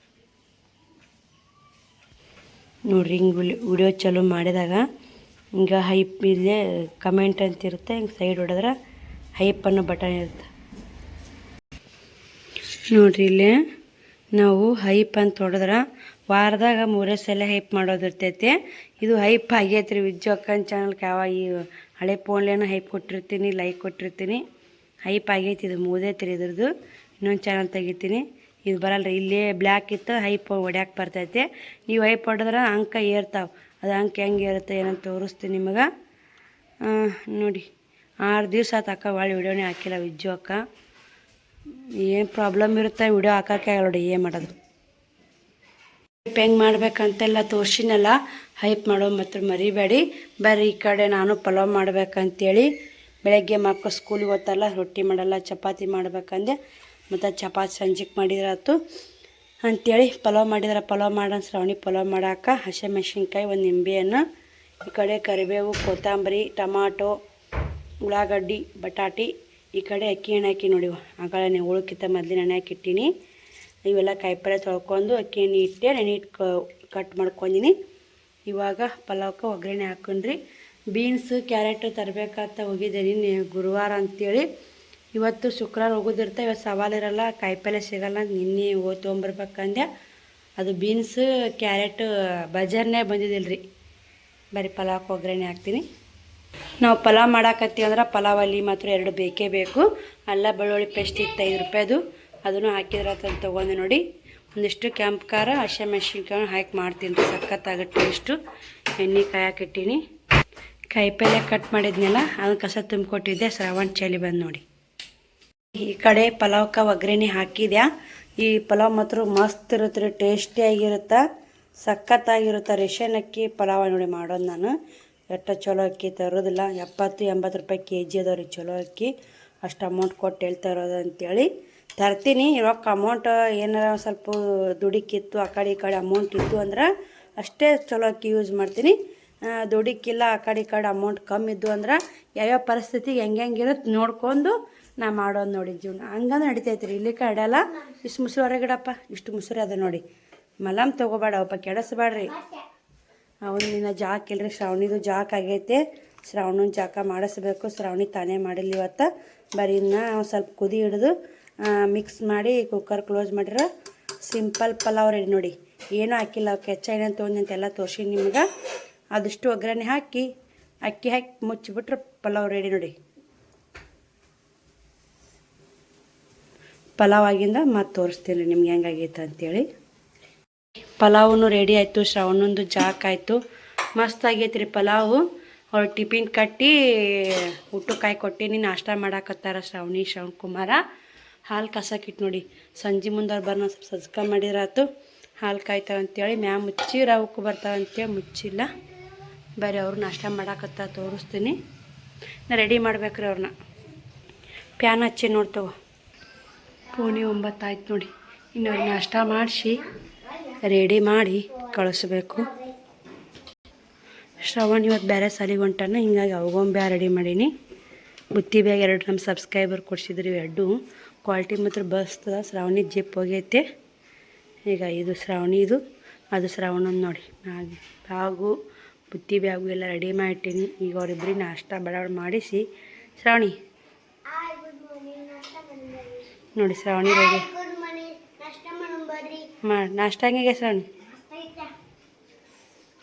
ನೋಡ್ರಿ ಹಿಂಗೆ ವಿಡಿಯೋ ಚಾಲೂ ಮಾಡಿದಾಗ ಹಿಂಗೆ ಹೈಪ್ ಇಲ್ಲೇ ಕಮೆಂಟ್ ಅಂತಿರುತ್ತೆ. ಹಿಂಗೆ ಸೈಡ್ ಹೊಡೆದ್ರೆ ಹೈಪ್ ಅನ್ನೋ ಬಟನ್ ಇರುತ್ತೆ ನೋಡ್ರಿ. ಇಲ್ಲೇ ನಾವು ಹೈಪ್ ಅಂತ ಹೊಡೆದ್ರೆ ವಾರದಾಗ 3 ಸಲ ಹೈಪ್ ಮಾಡೋದಿರ್ತೈತೆ. ಇದು ಹೈಪ್ ಆಗೈತೆ ರೀ. ವಿಜ್ಜು ಅಕ್ಕನ ಚಾನಲ್ಗೆ ಯಾವ ಈ ಹಳೆ ಫೋನ್ಲೇನೋ ಹೈಪ್ ಕೊಟ್ಟಿರ್ತೀನಿ, ಲೈಕ್ ಕೊಟ್ಟಿರ್ತೀನಿ. ಹೈಪ್ ಆಗೈತಿ, ಇದು ಮುಗ್ದೈತೆ ರೀ. ಇದ್ರದ್ದು ಇನ್ನೊಂದು ಚಾನಲ್ ತೆಗಿತೀನಿ. ಇದು ಬರಲ್ಲ ರೀ. ಇಲ್ಲೇ ಬ್ಲ್ಯಾಕ್ ಇತ್ತು, ಹೈಪ್ ಹೊಡ್ಯಾಕೆ ಬರ್ತೈತೆ. ನೀವು ಹೈಪ್ ಹೊಡೆದ್ರೆ ಅಂಕ ಏರ್ತಾವೆ. ಅದು ಅಂಕ ಹೆಂಗೆ ಏರುತ್ತೆ ಏನಂತ ತೋರಿಸ್ತೀನಿ ನಿಮಗೆ. ನೋಡಿ 6 ದಿವಸ ಆತು ಅಕ್ಕ ಒಳ್ಳೆ ವಿಡಿಯೋನೇ ಹಾಕಿಲ್ಲ ವಿಜ್ಜು ಅಕ್ಕ. ಏನು ಪ್ರಾಬ್ಲಮ್ ಇರುತ್ತೆ ವಿಡಿಯೋ ಹಾಕೋಕ್ಕೆ ನೋಡಿ ಏನು ಮಾಡೋದು. ಹೈಪ್ ಹೆಂಗೆ ಮಾಡ್ಬೇಕಂತೆಲ್ಲ ತೋರಿಸಿನಲ್ಲ. ಹೈಪ್ ಮಾಡೋ ಮಾತ್ರ ಮರಿಬೇಡಿ. ಬರ್ರಿ ಈ ಕಡೆ ನಾನು ಪಲಾವ್ ಮಾಡ್ಬೇಕಂತೇಳಿ ಬೆಳಗ್ಗೆ ಮಕ್ಕಳು ಸ್ಕೂಲಿಗೆ ಹೋಗ್ತಾರಲ್ಲ, ರೊಟ್ಟಿ ಮಾಡಲ್ಲ ಚಪಾತಿ ಮಾಡ್ಬೇಕಂದೆ. ಮತ್ತು ಚಪಾತಿ ಸಂಜೆಗೆ ಮಾಡಿದ್ರಾತು ಅಂಥೇಳಿ ಪಲಾವ್ ಮಾಡಿದ್ರೆ ಪಲಾವ್ ಮಾಡೋಣ. ಶ್ರಾವಣಿ ಪಲಾವ್ ಮಾಡೋಕೆ ಹಸಿಮೆಣ್ಸಿನ್ಕಾಯಿ, ಒಂದು ನಿಂಬೆಹಣ್ಣು, ಈ ಕಡೆ ಕರಿಬೇವು, ಕೊತ್ತಂಬರಿ, ಟಮಾಟೊ, ಉಳ್ಳಾಗಡ್ಡಿ, ಬಟಾಟಿ, ಈ ಕಡೆ ಅಕ್ಕಿ ಎಣ್ಣೆ ಹಾಕಿ ನೋಡಿ. ಆಗಳೇ ಉಳಕ್ಕಿಂತ ಮೊದಲಿನ ಎಣ್ಣೆ ಹಾಕಿಟ್ಟಿನಿ. ಇವೆಲ್ಲ ಕಾಯಿಪಲ್ಲೆ ತೊಳ್ಕೊಂಡು ಅಕ್ಕಿ ಎಣ್ಣೆ ಇಟ್ಟೆ, ನೆನೆ ಇಟ್ಟು ಕಟ್ ಮಾಡ್ಕೊಂಡಿನಿ. ಇವಾಗ ಪಲಾವ್ಗೆ ಒಗ್ಗರಣೆ ಹಾಕೊಂಡ್ರಿ. ಬೀನ್ಸ್ ಕ್ಯಾರೆಟು ತರಬೇಕಂತ ಹೋಗಿದ್ದೀನಿ ಗುರುವಾರ ಅಂಥೇಳಿ. ಇವತ್ತು ಶುಕ್ರವಾರ ಹೋಗೋದಿರ್ತೆ. ಇವತ್ತು ಸವಾಲಿರಲ್ಲ, ಕಾಯಿಪಲ್ಲೆ ಸಿಗಲ್ಲ. ನಿನ್ನೆ ಹೋಗಿ ತೊಗೊಂಬರ್ಬೇಕಂದೆ. ಅದು ಬೀನ್ಸ್ ಕ್ಯಾರೆಟ್ ಬಜಾರ್ನೇ ಬಂದಿದ್ದಿಲ್ಲ ರೀ. ಬರೀ ಪಲಾವ್ಗೆ ಒಗ್ಗರಣೆ ಹಾಕ್ತೀನಿ. ನಾವು ಪಲಾವ್ ಮಾಡಾಕತ್ತೀವಿ ಅಂದ್ರೆ ಪಲಾವಲ್ಲಿ ಮಾತ್ರ 2 ಬೇಕೇ ಬೇಕು. ಅಲ್ಲ ಬೆಳ್ಳುಳ್ಳಿ ಪೇಸ್ಟ್ ಇತ್ತು 5 ರೂಪಾಯಿದು, ಅದನ್ನು ಹಾಕಿದ್ರೆ ಅದನ್ನು ತೊಗೊಂಡೆ ನೋಡಿ. ಒಂದಿಷ್ಟು ಕೆಂಪು ಖಾರ, ಹಸಿಮೆಣ್ಸಿನ್ಕಾಯಿ ಹಾಕಿ ಮಾಡ್ತೀನಿ ರೀ. ಸಖತ್ತಾಗುತ್ತೆ ಟೇಸ್ಟು. ಎಣ್ಣೆ ಕಾಯಕ್ಕಿಟ್ಟೀನಿ. ಕಾಯಿಪಲ್ಲೆ ಕಟ್ ಮಾಡಿದ್ನಲ್ಲ ಅದನ್ನು ಕಸ ತುಂಬಿಕೊಟ್ಟಿದ್ದೆ. ಶ್ರಾವಣ ಚಳಿ ಬಂದು ನೋಡಿ. ಈ ಕಡೆ ಪಲಾವ್ಗೆ ಒಗ್ಗರಣೆ ಹಾಕಿದ್ಯಾ. ಈ ಪಲಾವ್ ಮಾತ್ರ ಮಸ್ತ್ ಇರುತ್ತೆ ರೀ, ಟೇಸ್ಟಿಯಾಗಿರುತ್ತೆ, ಸಖತ್ತಾಗಿರುತ್ತೆ. ರೇಷನ್ ಅಕ್ಕಿ ಪಲಾವ್ ನೋಡಿ ಮಾಡೋದು ನಾನು. ಎಷ್ಟು ಚಲೋ ಅಕ್ಕಿ ತರೋದಿಲ್ಲ. 70-80 ರೂಪಾಯಿ KG ಅದಾವೆ ರೀ ಚಲೋ ಅಕ್ಕಿ. ಅಷ್ಟು ಅಮೌಂಟ್ ಕೊಟ್ಟು ಹೇಳ್ತಾ ಇರೋದು ಅಂಥೇಳಿ ತರ್ತೀನಿ. ರೊಕ್ಕ ಅಮೌಂಟ್ ಏನಾರ ಸ್ವಲ್ಪ ದುಡಿಕಿತ್ತು, ಆ ಕಡೆ ಈ ಕಡೆ ಅಮೌಂಟ್ ಇತ್ತು ಅಂದ್ರೆ ಅಷ್ಟೇ ಚಲೋ ಅಕ್ಕಿ ಯೂಸ್ ಮಾಡ್ತೀನಿ. ದುಡಿಕಿಲ್ಲ, ಆ ಕಡೆ ಈ ಕಡೆ ಅಮೌಂಟ್ ಕಮ್ಮಿ ಇದ್ದು ಅಂದ್ರೆ ಯಾವ್ಯಾವ ಪರಿಸ್ಥಿತಿಗೆ ಹೆಂಗಿರುತ್ತೆ ನೋಡ್ಕೊಂಡು ನಾ ಮಾಡೋದು ನೋಡಿ ಜೀವನ. ಹಂಗಂದ್ರೆ ನಡಿತೈತೆ ರೀ. ಇಲ್ಲಿ ಕಡೆಯಲ್ಲ ಇಷ್ಟು ಮುಸುರು ಹೊರಗಿಡಪ್ಪ, ಇಷ್ಟು ಮುಸುರು ಅದ ನೋಡಿ. ಮಲಮ್ ತೊಗೋಬೇಡ ಅಪ್ಪ, ಕೆಡಿಸ್ಬೇಡ್ರಿ. ಅವನು ನಿನ್ನ ಜಾಕ್ ಇಲ್ರಿ. ಶ್ರಾವಣಿದು ಜಾಕ್ ಆಗೈತೆ. ಶ್ರಾವಣನ ಜಾಕ ಮಾಡಿಸ್ಬೇಕು. ಶ್ರಾವಣಿ ತಾನೇ ಮಾಡಿಲ್ಲ ಇವತ್ತು. ಬರೀ ಇನ್ನು ಸ್ವಲ್ಪ ಕುದಿ ಹಿಡಿದು ಮಿಕ್ಸ್ ಮಾಡಿ ಕುಕ್ಕರ್ ಕ್ಲೋಸ್ ಮಾಡಿರ ಸಿಂಪಲ್ ಪಲಾವ್ ರೆಡಿ ನೋಡಿ. ಏನೂ ಹಾಕಿಲ್ಲ. ಅವಕ್ಕೆ ಹೆಚ್ಚ ಏನೇನು ತೊಗೊಂಡು ಅಂತೆಲ್ಲ ತೋರಿಸಿ ನಿಮ್ಗೆ. ಅದಷ್ಟು ಒಗ್ಗರಣೆ ಹಾಕಿ ಅಕ್ಕಿ ಹಾಕಿ ಮುಚ್ಚಿಬಿಟ್ರೆ ಪಲಾವ್ ರೆಡಿ ನೋಡಿ. ಪಲಾವ್ ಆಗಿಂದ ಮತ್ತೆ ತೋರಿಸ್ತೀನಿ ರೀ ನಿಮ್ಗೆ ಹೆಂಗಾಗೈತೆ ಅಂಥೇಳಿ. ಪಲಾವು ರೆಡಿ ಆಯಿತು. ಶ್ರಾವಣಂದು ಜಾಕ್ ಆಯಿತು. ಮಸ್ತ್ ಆಗೈತೆ ರೀ ಪಲಾವು. ಅವ್ಳು ಟಿಫಿನ್ ಕಟ್ಟಿ ಊಟಕ್ಕಾಯಿ ಕೊಟ್ಟೀನಿ. ನಾಷ್ಟ ಮಾಡಾಕತ್ತಾರ ಶ್ರಾವಣಿ, ಶ್ರವಣ್ ಕುಮಾರ. ಹಾಲು ಕಸಕ್ಕಿಟ್ಟು ನೋಡಿ. ಸಂಜೆ ಮುಂದೆ ಅವ್ರು ಬರ್ನ ಸ್ವಲ್ಪ ಸಜ್ಕ ಮಾಡಿದ್ರಾತು. ಹಾಲು ಕಾಯ್ತಾವೆ ಅಂತೇಳಿ ಮ್ಯಾಮ್ ಮುಚ್ಚಿ ರವಕ್ಕೆ ಬರ್ತಾವೆ ಅಂತೇಳಿ ಮುಚ್ಚಿಲ್ಲ. ಬರೀ ಅವರು ನಾಷ್ಟ ಮಾಡಾಕತ್ತ ತೋರಿಸ್ತೀನಿ. ನಾ ರೆಡಿ ಮಾಡ್ಬೇಕ್ರಿ ಅವ್ರನ್ನ. ಪ್ಯಾನ್ ಹಚ್ಚಿ ನೋಡ್ತವ. 9:45 ಆಯ್ತು ನೋಡಿ. ಇನ್ನು ಅವ್ರಿಗೆ ನಾಷ್ಟ ಮಾಡಿಸಿ ರೆಡಿ ಮಾಡಿ ಕಳಿಸ್ಬೇಕು. ಶ್ರವಣ್ ಇವತ್ತು ಬೇರೆ ಸಾಲಿಗೆ ಹೊಂಟಾನ, ಹಿಂಗಾಗಿ ಅವಾಗೊಂಬೆ ರೆಡಿ ಮಾಡೀನಿ. ಬುತ್ತಿ ಬ್ಯಾಗ್ 2 ನಮ್ಮ ಸಬ್ಸ್ಕ್ರೈಬರ್ ಕೊಡ್ಸಿದ್ರಿ. 2 ಕ್ವಾಲಿಟಿ ಮಾತ್ರ ಬಸ್ತದ. ಶ್ರಾವಣಿ ಜಿಪ್ ಹೋಗೈತೆ. ಈಗ ಇದು ಶ್ರಾವಣಿದು, ಅದು ಶ್ರಾವಣಂದು ನೋಡಿ. ಬ್ಯಾಗು ಬುತ್ತಿ ಬ್ಯಾಗು ಎಲ್ಲ ರೆಡಿ ಮಾಡಿಟ್ಟೀನಿ. ಈಗ ಅವರಿಬ್ಬರಿಗೆ ನಾಷ್ಟ ಬಡಾವಣೆ ಮಾಡಿಸಿ ಶ್ರಾವಣಿ ನೋಡಿ. ಶ್ರಾವಣಿ ರೆಡಿ ಮಾಡಿ ನಾಷ್ಟ ಹಂಗೆ ಶ್ರಾವಣಿ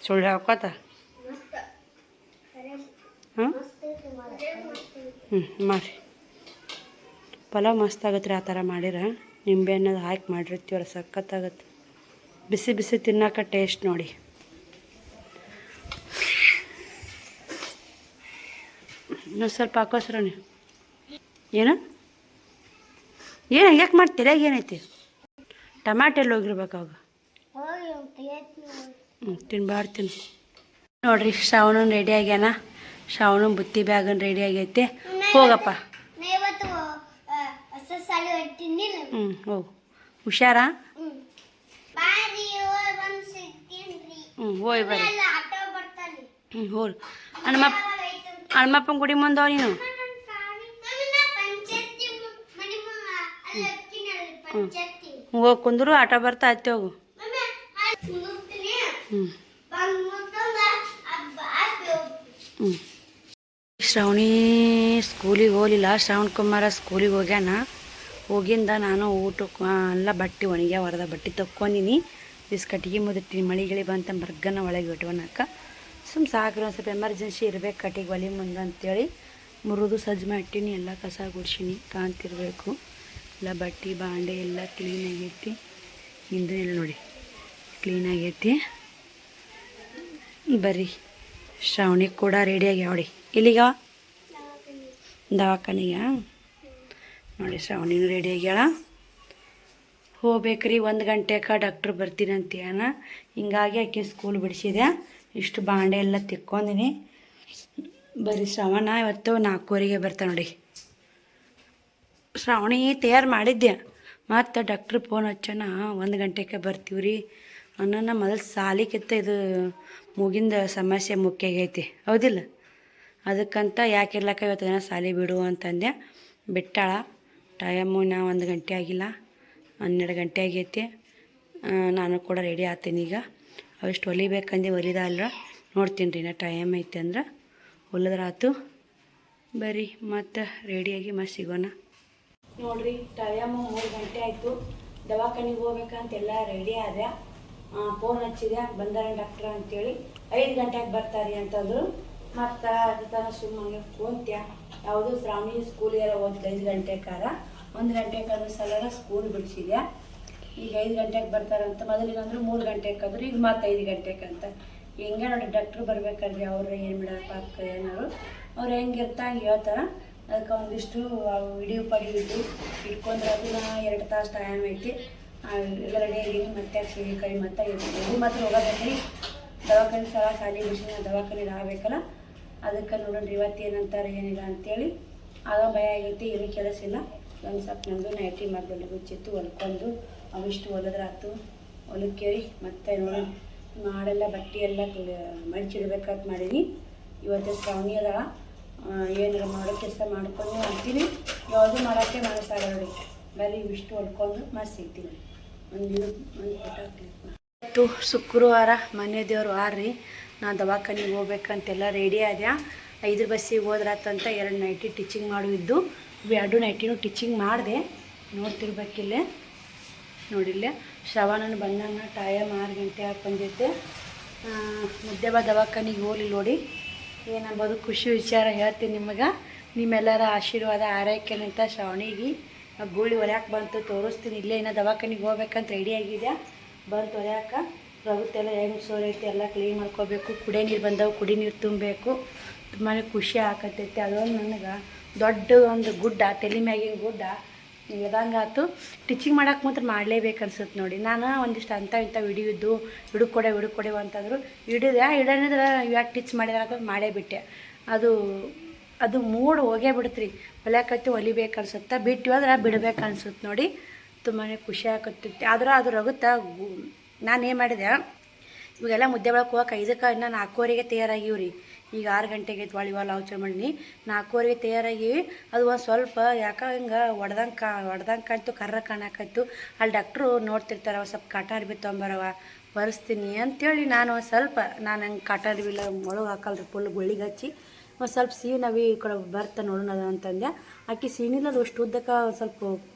ಸುಳ್ಳು ಹಾಕೋತ. ಹಾಂ ಮಾಡಿ ಪಲಾವ್ ಮಸ್ತ್ ಆಗತ್ತೆ ರೀ. ಆ ಥರ ಮಾಡಿರ ನಿಂಬೆಹಣ್ಣದು ಹಾಕಿ ಮಾಡಿರ್ತೀವಲ್ಲ ಸಖತ್ತಾಗತ್ತೆ. ಬಿಸಿ ಬಿಸಿ ತಿನ್ನೋಕೆ ಟೇಸ್ಟ್ ನೋಡಿ. ಇನ್ನೂ ಸ್ವಲ್ಪ ಹಾಕೋ ಶ್ರಾವಣಿ. ಏನು ಯಾಕೆ ಮಾಡ್ತೀರ? ಏನೈತಿ ಟಮಾಟೆ ಎಲ್ಲ ಹೋಗಿರ್ಬೇಕು ಅವಾಗ. ತಿನ್ಬಾರ್ದು ನೋಡ್ರಿ. ಶ್ರಾವಣನ್ ರೆಡಿ ಆಗ್ಯಾನ. ಶ್ರಾವಣನ್ ಬುತ್ತಿ ಬ್ಯಾಗನ್ ರೆಡಿ ಆಗೈತೆ. ಹೋಗಪ್ಪ. ಹೋಗು ಹುಷಾರಾ. ಹೋಯ್ ಬರ್ರಿ. ಹೋರಿ ಹನುಮಪ್ಪನ ಗುಡಿ ಮುಂದೆ ನೀನು. ಹೋಗಿ ಕುಂದ್ರು ಆಟೋ ಬರ್ತಾ ಆಯ್ತು. ಹೋಗು. ಶ್ರಾವಣಿ ಸ್ಕೂಲಿಗೆ ಹೋಗಲಿಲ್ಲ. ಶ್ರವಣ್ ಕುಮಾರ ಸ್ಕೂಲಿಗೆ ಹೋಗ್ಯಾನ. ಹೋಗಿಂದ ನಾನು ಊಟಕ್ಕೆ ಎಲ್ಲ ಬಟ್ಟೆ ಒಣಗ್ಯ ಹೊರದ ಬಟ್ಟೆ ತೊಕ್ಕೊಂಡಿನಿ. ಕಟ್ಟಿಗೆ ಮುದಿರ್ತೀನಿ, ಮಳೆ ಗಿಳಿ ಬಂತ ಬರ್ಗನ ಒಳಗೆ ಇಟ್ಕೊಳಕ ಸಾಕ್ರಿ. ಒಂದು ಸ್ವಲ್ಪ ಎಮರ್ಜೆನ್ಸಿ ಇರಬೇಕು ಕಟ್ಟಿಗೆ ಒಲೆ ಮುಂದೆ ಅಂತೇಳಿ ಮುರಿದು ಸಜ್ಜು ಮಾಡಿಟ್ಟಿನಿ. ಎಲ್ಲ ಕಸ ಗುಡ್ಸಿನಿ, ಕಾಣ್ತಿರ್ಬೇಕು. ಎಲ್ಲ ಬಟ್ಟೆ ಬಾಂಡೆ ಎಲ್ಲ ಕ್ಲೀನಾಗೈತಿ. ಹಿಂದಿನೆಲ್ಲ ನೋಡಿ ಕ್ಲೀನಾಗೈತಿ. ಬರ್ರಿ, ಶ್ರಾವಣಿ ಕೂಡ ರೆಡಿಯಾಗಿ ನೋಡಿ. ಇಲ್ಲಿಗ ದವಾಖಾನೆಗೆ ನೋಡಿ, ಶ್ರಾವಣಿನೂ ರೆಡಿಯಾಗ್ಯಾಳ. ಹೋಗ್ಬೇಕ್ರಿ 1 ಗಂಟೆಗೆ ಡಾಕ್ಟ್ರ್ ಬರ್ತೀನಿ ಅಂತೇನ. ಹಿಂಗಾಗಿ ಆಕೆ ಸ್ಕೂಲ್ ಬಿಡಿಸಿದೆ. ಇಷ್ಟು ಬಾಂಡೆ ಎಲ್ಲ ತಿಕ್ಕೊಂಡಿನಿ. ಬರೀ ಶ್ರಾವಣ ಇವತ್ತು 4:15 ಬರ್ತಾ ನೋಡಿ. ಶ್ರಾವಣಿ ತಯಾರು ಮಾಡಿದ್ದೆ, ಮತ್ತು ಡಾಕ್ಟ್ರ್ ಫೋನ್ ಹಚ್ಚೋಣ 1 ಗಂಟೆಗೆ ಬರ್ತೀವ್ರಿ ಅನ್ನೋಣ. ಮೊದಲು ಸಾಲಿಕ್ಕಿಂತ ಇದು ಮೂಗಿಂದ ಸಮಸ್ಯೆ ಮುಖ್ಯ ಆಗೈತಿ, ಹೌದಿಲ್ಲ? ಅದಕ್ಕಂತ ಯಾಕೆ ಇರ್ಲಕ್ಕ ಇವತ್ತು ದಿನ ಸಾಲಿ ಬಿಡು ಅಂತಂದೆ. ಬಿಟ್ಟಾಳ. ಟೈಮು 1 ಗಂಟೆ ಆಗಿಲ್ಲ, 12 ಗಂಟೆ ಆಗೈತಿ. ನಾನು ಕೂಡ ರೆಡಿ ಆಗ್ತೀನಿ. ಈಗ ಅವಿಷ್ಟು ಹೊಲಿಬೇಕಂದು ಹೊಲಿದ ಅಲ್ರ, ನೋಡ್ತೀನಿ ರೀ. ನಾ ಟೈಮ್ ಐತೆ ಅಂದ್ರೆ ಹೊಲಿದ್ರಾತು. ಬರ್ರಿ ಮತ್ತು ರೆಡಿಯಾಗಿ ಮತ್ತೆ ಸಿಗೋಣ. ನೋಡಿರಿ, ಟೈಮು 3 ಗಂಟೆ ಆಯಿತು. ದವಾಖಾನಿಗೆ ಹೋಗ್ಬೇಕಂತೆಲ್ಲ ರೆಡಿ ಆದೆ. ಫೋನ್ ಹಚ್ಚಿದೆ, ಬಂದಾರ ಡಾಕ್ಟ್ರ ಅಂತೇಳಿ. 5 ಗಂಟೆಗೆ ಬರ್ತಾರೆ ಅಂತಂದರು. ಮತ್ತು ಅದು ತನ ಸುಮ್ಮನೆ ಕುಂತ್ಯ. ಯಾವುದು ಶ್ರಾವಣಿ ಸ್ಕೂಲಿಗೆಲ್ಲ ಹೋಗ್ತಿದ್ದೆ 5 ಗಂಟೆಗಾರ. 1 ಗಂಟೆಗೆ ಅದ್ರ ಸಲ ಸ್ಕೂಲ್ ಬಿಡಿಸಿದೆ. ಈಗ 5 ಗಂಟೆಗೆ ಬರ್ತಾರಂತ. ಮೊದಲಿನಂದ್ರೆ 3 ಗಂಟೆಗೆ ಆದ್ರು, ಈಗ ಮತ್ತೆ 5 ಗಂಟೆಗೆ ಅಂತ. ಹೆಂಗೆ ನೋಡಿ, ಡಾಕ್ಟ್ರು ಬರ್ಬೇಕಾದ್ರೆ ಅವ್ರು ಏನು ಬಿಡಪ್ಪ ಅಕ್ಕ ಏನಾರು ಅವ್ರು ಹೆಂಗಿರ್ತ ಹಂಗೆ ಹೇಳ್ತಾರೆ. ಅದಕ್ಕೆ ಒಂದಿಷ್ಟು ವಿಡಿಯೋ ಇಟ್ಕೊಂಡ್ರೆ ಅದನ್ನ 2 ತಾಸು ಟೈಮ್ ಐತಿ. ಎಲ್ಲ ರೆಡಿ ಆಗೀನಿ. ಮತ್ತೆ ಸೀರೆ ಕೈ ಮತ್ತೆ ಇದು ಮಾತ್ರ ಹೋಗೋದ್ರಿ. ದವಾಖಾನೆ ಸಾಲಿ ಬಿಡಿಸಿನ ದವಾಖಾನೆ ಆಗಬೇಕಲ್ಲ, ಅದಕ್ಕೆ ನೋಡೋಣ ಇವತ್ತು ಏನಂತಾರೆ ಏನಿಲ್ಲ ಅಂತೇಳಿ. ಆಗ ಭಯ ಆಗೈತಿ. ಏನೂ ಕೆಲಸ ಇಲ್ಲ. ಒಂದು ಸ್ವಲ್ಪ ನಮ್ಮದು ನೈಟಿ ಮಾಡಲು ಗುಚ್ಚಿತ್ತು, ಹೊಲ್ಕೊಂಡು ಅವಿಷ್ಟು ಹೊಲಿದ್ರಾತು. ಹೊಲಕ್ಕೇರಿ ಮತ್ತೆ ನೋಡೋಣ ಮಾಡೆಲ್ಲ ಬಟ್ಟೆ ಎಲ್ಲ ಮಡಿಚಿಡ್ಬೇಕಂತ ಮಾಡೀನಿ. ಇವತ್ತು ಶ್ರಾವಣಿ ಅದ, ಏನಾರ ಮಾಡೋ ಕೆಲಸ ಮಾಡ್ಕೊಂಡು ಅಂತೀನಿ. ಯಾವುದು ಮಾಡೋಕ್ಕೆ ಮನಸ್ಸಾಗ ನೋಡಿ. ಬರೀ ಇವಿಷ್ಟು ಹೊಲ್ಕೊಂಡು ಮತ್ತೆ ಸಿಗ್ತೀನಿ. ಒಂದು ಫೋಟೋ ಹಾಕ್ತೀನಿ. ಇವತ್ತು ಶುಕ್ರವಾರ, ಮನೆ ದೇವ್ರು ವಾರ್ರಿ. ನಾ ದವಾಖಾನಿಗೆ ಹೋಗ್ಬೇಕಂತೆಲ್ಲ ರೆಡಿ ಆದ್ಯಾ. 5 ಬಸ್ಸಿಗೆ ಹೋದ್ರಾತಂತ 2 ನೈಟಿ ಟಿಚಿಂಗ್ ಮಾಡುವಿದ್ದು. 2 ನೈಟಿನೂ ಟಿಚಿಂಗ್ ಮಾಡಿದೆ. ನೋಡ್ತಿರ್ಬೇಕಿಲ್ಲೇ ನೋಡಿಲ್ಲೇ. ಶ್ರವಣನ ಬಂದಂಗ ಟೈಮ್ 6 ಗಂಟೆ ಆಗಿ ಬಂದೈತೆ. ಮಧ್ಯಾಹ್ನ ದವಾಖಾನಿಗೆ ಹೋಗ್ಲಿ ನೋಡಿ. ಏನಂಬೋದು ಖುಷಿ ವಿಚಾರ ಹೇಳ್ತೀನಿ ನಿಮಗೆ. ನಿಮ್ಮೆಲ್ಲರ ಆಶೀರ್ವಾದ ಆರೈಕೆನಂತ ಶ್ರಾವಣಿಗೆ ಗೂಳಿ ಹೊರ್ಯಾಕೆ ಬಂತು ತೋರಿಸ್ತೀನಿ. ಇಲ್ಲೇ ಇನ್ನು ದವಾಖಾನಿಗೆ ಹೋಗ್ಬೇಕಂತ ರೆಡಿ ಆಗಿದೆ. ಬಂತು ಹೊರ್ಯಾಕೆ. ರಗುತ್ತೆಲ್ಲ ಹೆಂಗೆ ಸೋರೈತಿ ಎಲ್ಲ ಕ್ಲೀನ್ ಮಾಡ್ಕೋಬೇಕು. ಕುಡಿಯೋ ನೀರು ಬಂದವು, ಕುಡಿ ನೀರು ತುಂಬಬೇಕು. ತುಂಬಾ ಖುಷಿ ಆಕತ್ತೈತಿ. ಅದೊಂದು ನನಗೆ ದೊಡ್ಡ ಒಂದು ಗುಡ್ಡ, ತಲೆ ಮ್ಯಾಗಿನ ಗುಡ್ಡ ಇಳ್ದಂಗೆ ಆಯ್ತು. ಟಿಚಿಂಗ್ ಮಾಡೋಕೆ ಮಾತ್ರ ಮಾಡಲೇಬೇಕು ಅನ್ಸುತ್ತೆ ನೋಡಿ. ನಾನು ಒಂದಿಷ್ಟು ಇಂಥ ವಿಡಿಯೋ ಇದ್ದು ಹಿಡುಕೊಡೆ ಅಂತಂದರು. ಇಡನಿದ್ರೆ ಯಾಕೆ ಟಿಚ್ ಮಾಡಿದ್ರೆ ಅಂತ ಮಾಡೇ ಬಿಟ್ಟೆ. ಅದು ಮೂಡ್ ಹೋಗೇ ಬಿಡ್ತ್ರಿ. ಹೊಲಿಯಾಕತ್ತಿ ಹೊಲಿಬೇಕು ಅನ್ಸುತ್ತೆ, ಬಿಟ್ಟು ಅಂದ್ರೆ ಬಿಡ್ಬೇಕು ಅನ್ಸುತ್ತೆ ನೋಡಿ. ತುಂಬಾ ಖುಷಿ ಆಕತ್ತೈತಿ. ಆದ್ರೆ ಅದು ರಗುತ್ತಾ. ನಾನು ಏನು ಮಾಡಿದೆ, ಇವಾಗೆಲ್ಲ ಮುದ್ದೆ ಒಳಗೆ ಹೋಗಕ್ಕೆ 5ಕ್ಕೆ ಇನ್ನು 4:15 ತಯಾರಾಗಿವ್ರಿ. ಈಗ 6 ಗಂಟೆಗೆ ಐತೆ. ಇವಾಗ ಲಾವುಚರ್ ಮಾಡಿ 4:15 ತಯಾರಾಗಿ. ಅದು ಒಂದು ಸ್ವಲ್ಪ ಯಾಕೆ ಹಿಂಗೆ ಹೊಡ್ದಂಗೆ ಕಾಣ್ತು, ಕರ್ರ ಕಾಣಾಕತ್ತು. ಅಲ್ಲಿ ಡಾಕ್ಟ್ರು ನೋಡ್ತಿರ್ತಾರೆ. ಸ್ವಲ್ಪ ಕಾಟನ್ ಅರ್ಬಿ ತೊಗೊಂಬರವ ಒರೆಸ್ತೀನಿ ಅಂತೇಳಿ ನಾನು ಒಂದು ಸ್ವಲ್ಪ ಹಂಗೆ ಕಾಟನ್ ಅರ್ಬಿಲ್ಲ ಒಳಗೆ ಹಾಕಲ್ರಿ. ಫುಲ್ ಗುಳ್ಳಿಗೆ ಹಚ್ಚಿ ಒಂದು ಸ್ವಲ್ಪ ಸೀನವಿ ಈ ಕಡೆ ಬರ್ತಾ ನೋಡೋಣ ಅಂತಂದೆ. ಆಕೆ ಸೀನಿಲ್ಲದು ಅಷ್ಟು ಉದ್ದಕ್ಕೆ ಒಂದು ಸ್ವಲ್ಪ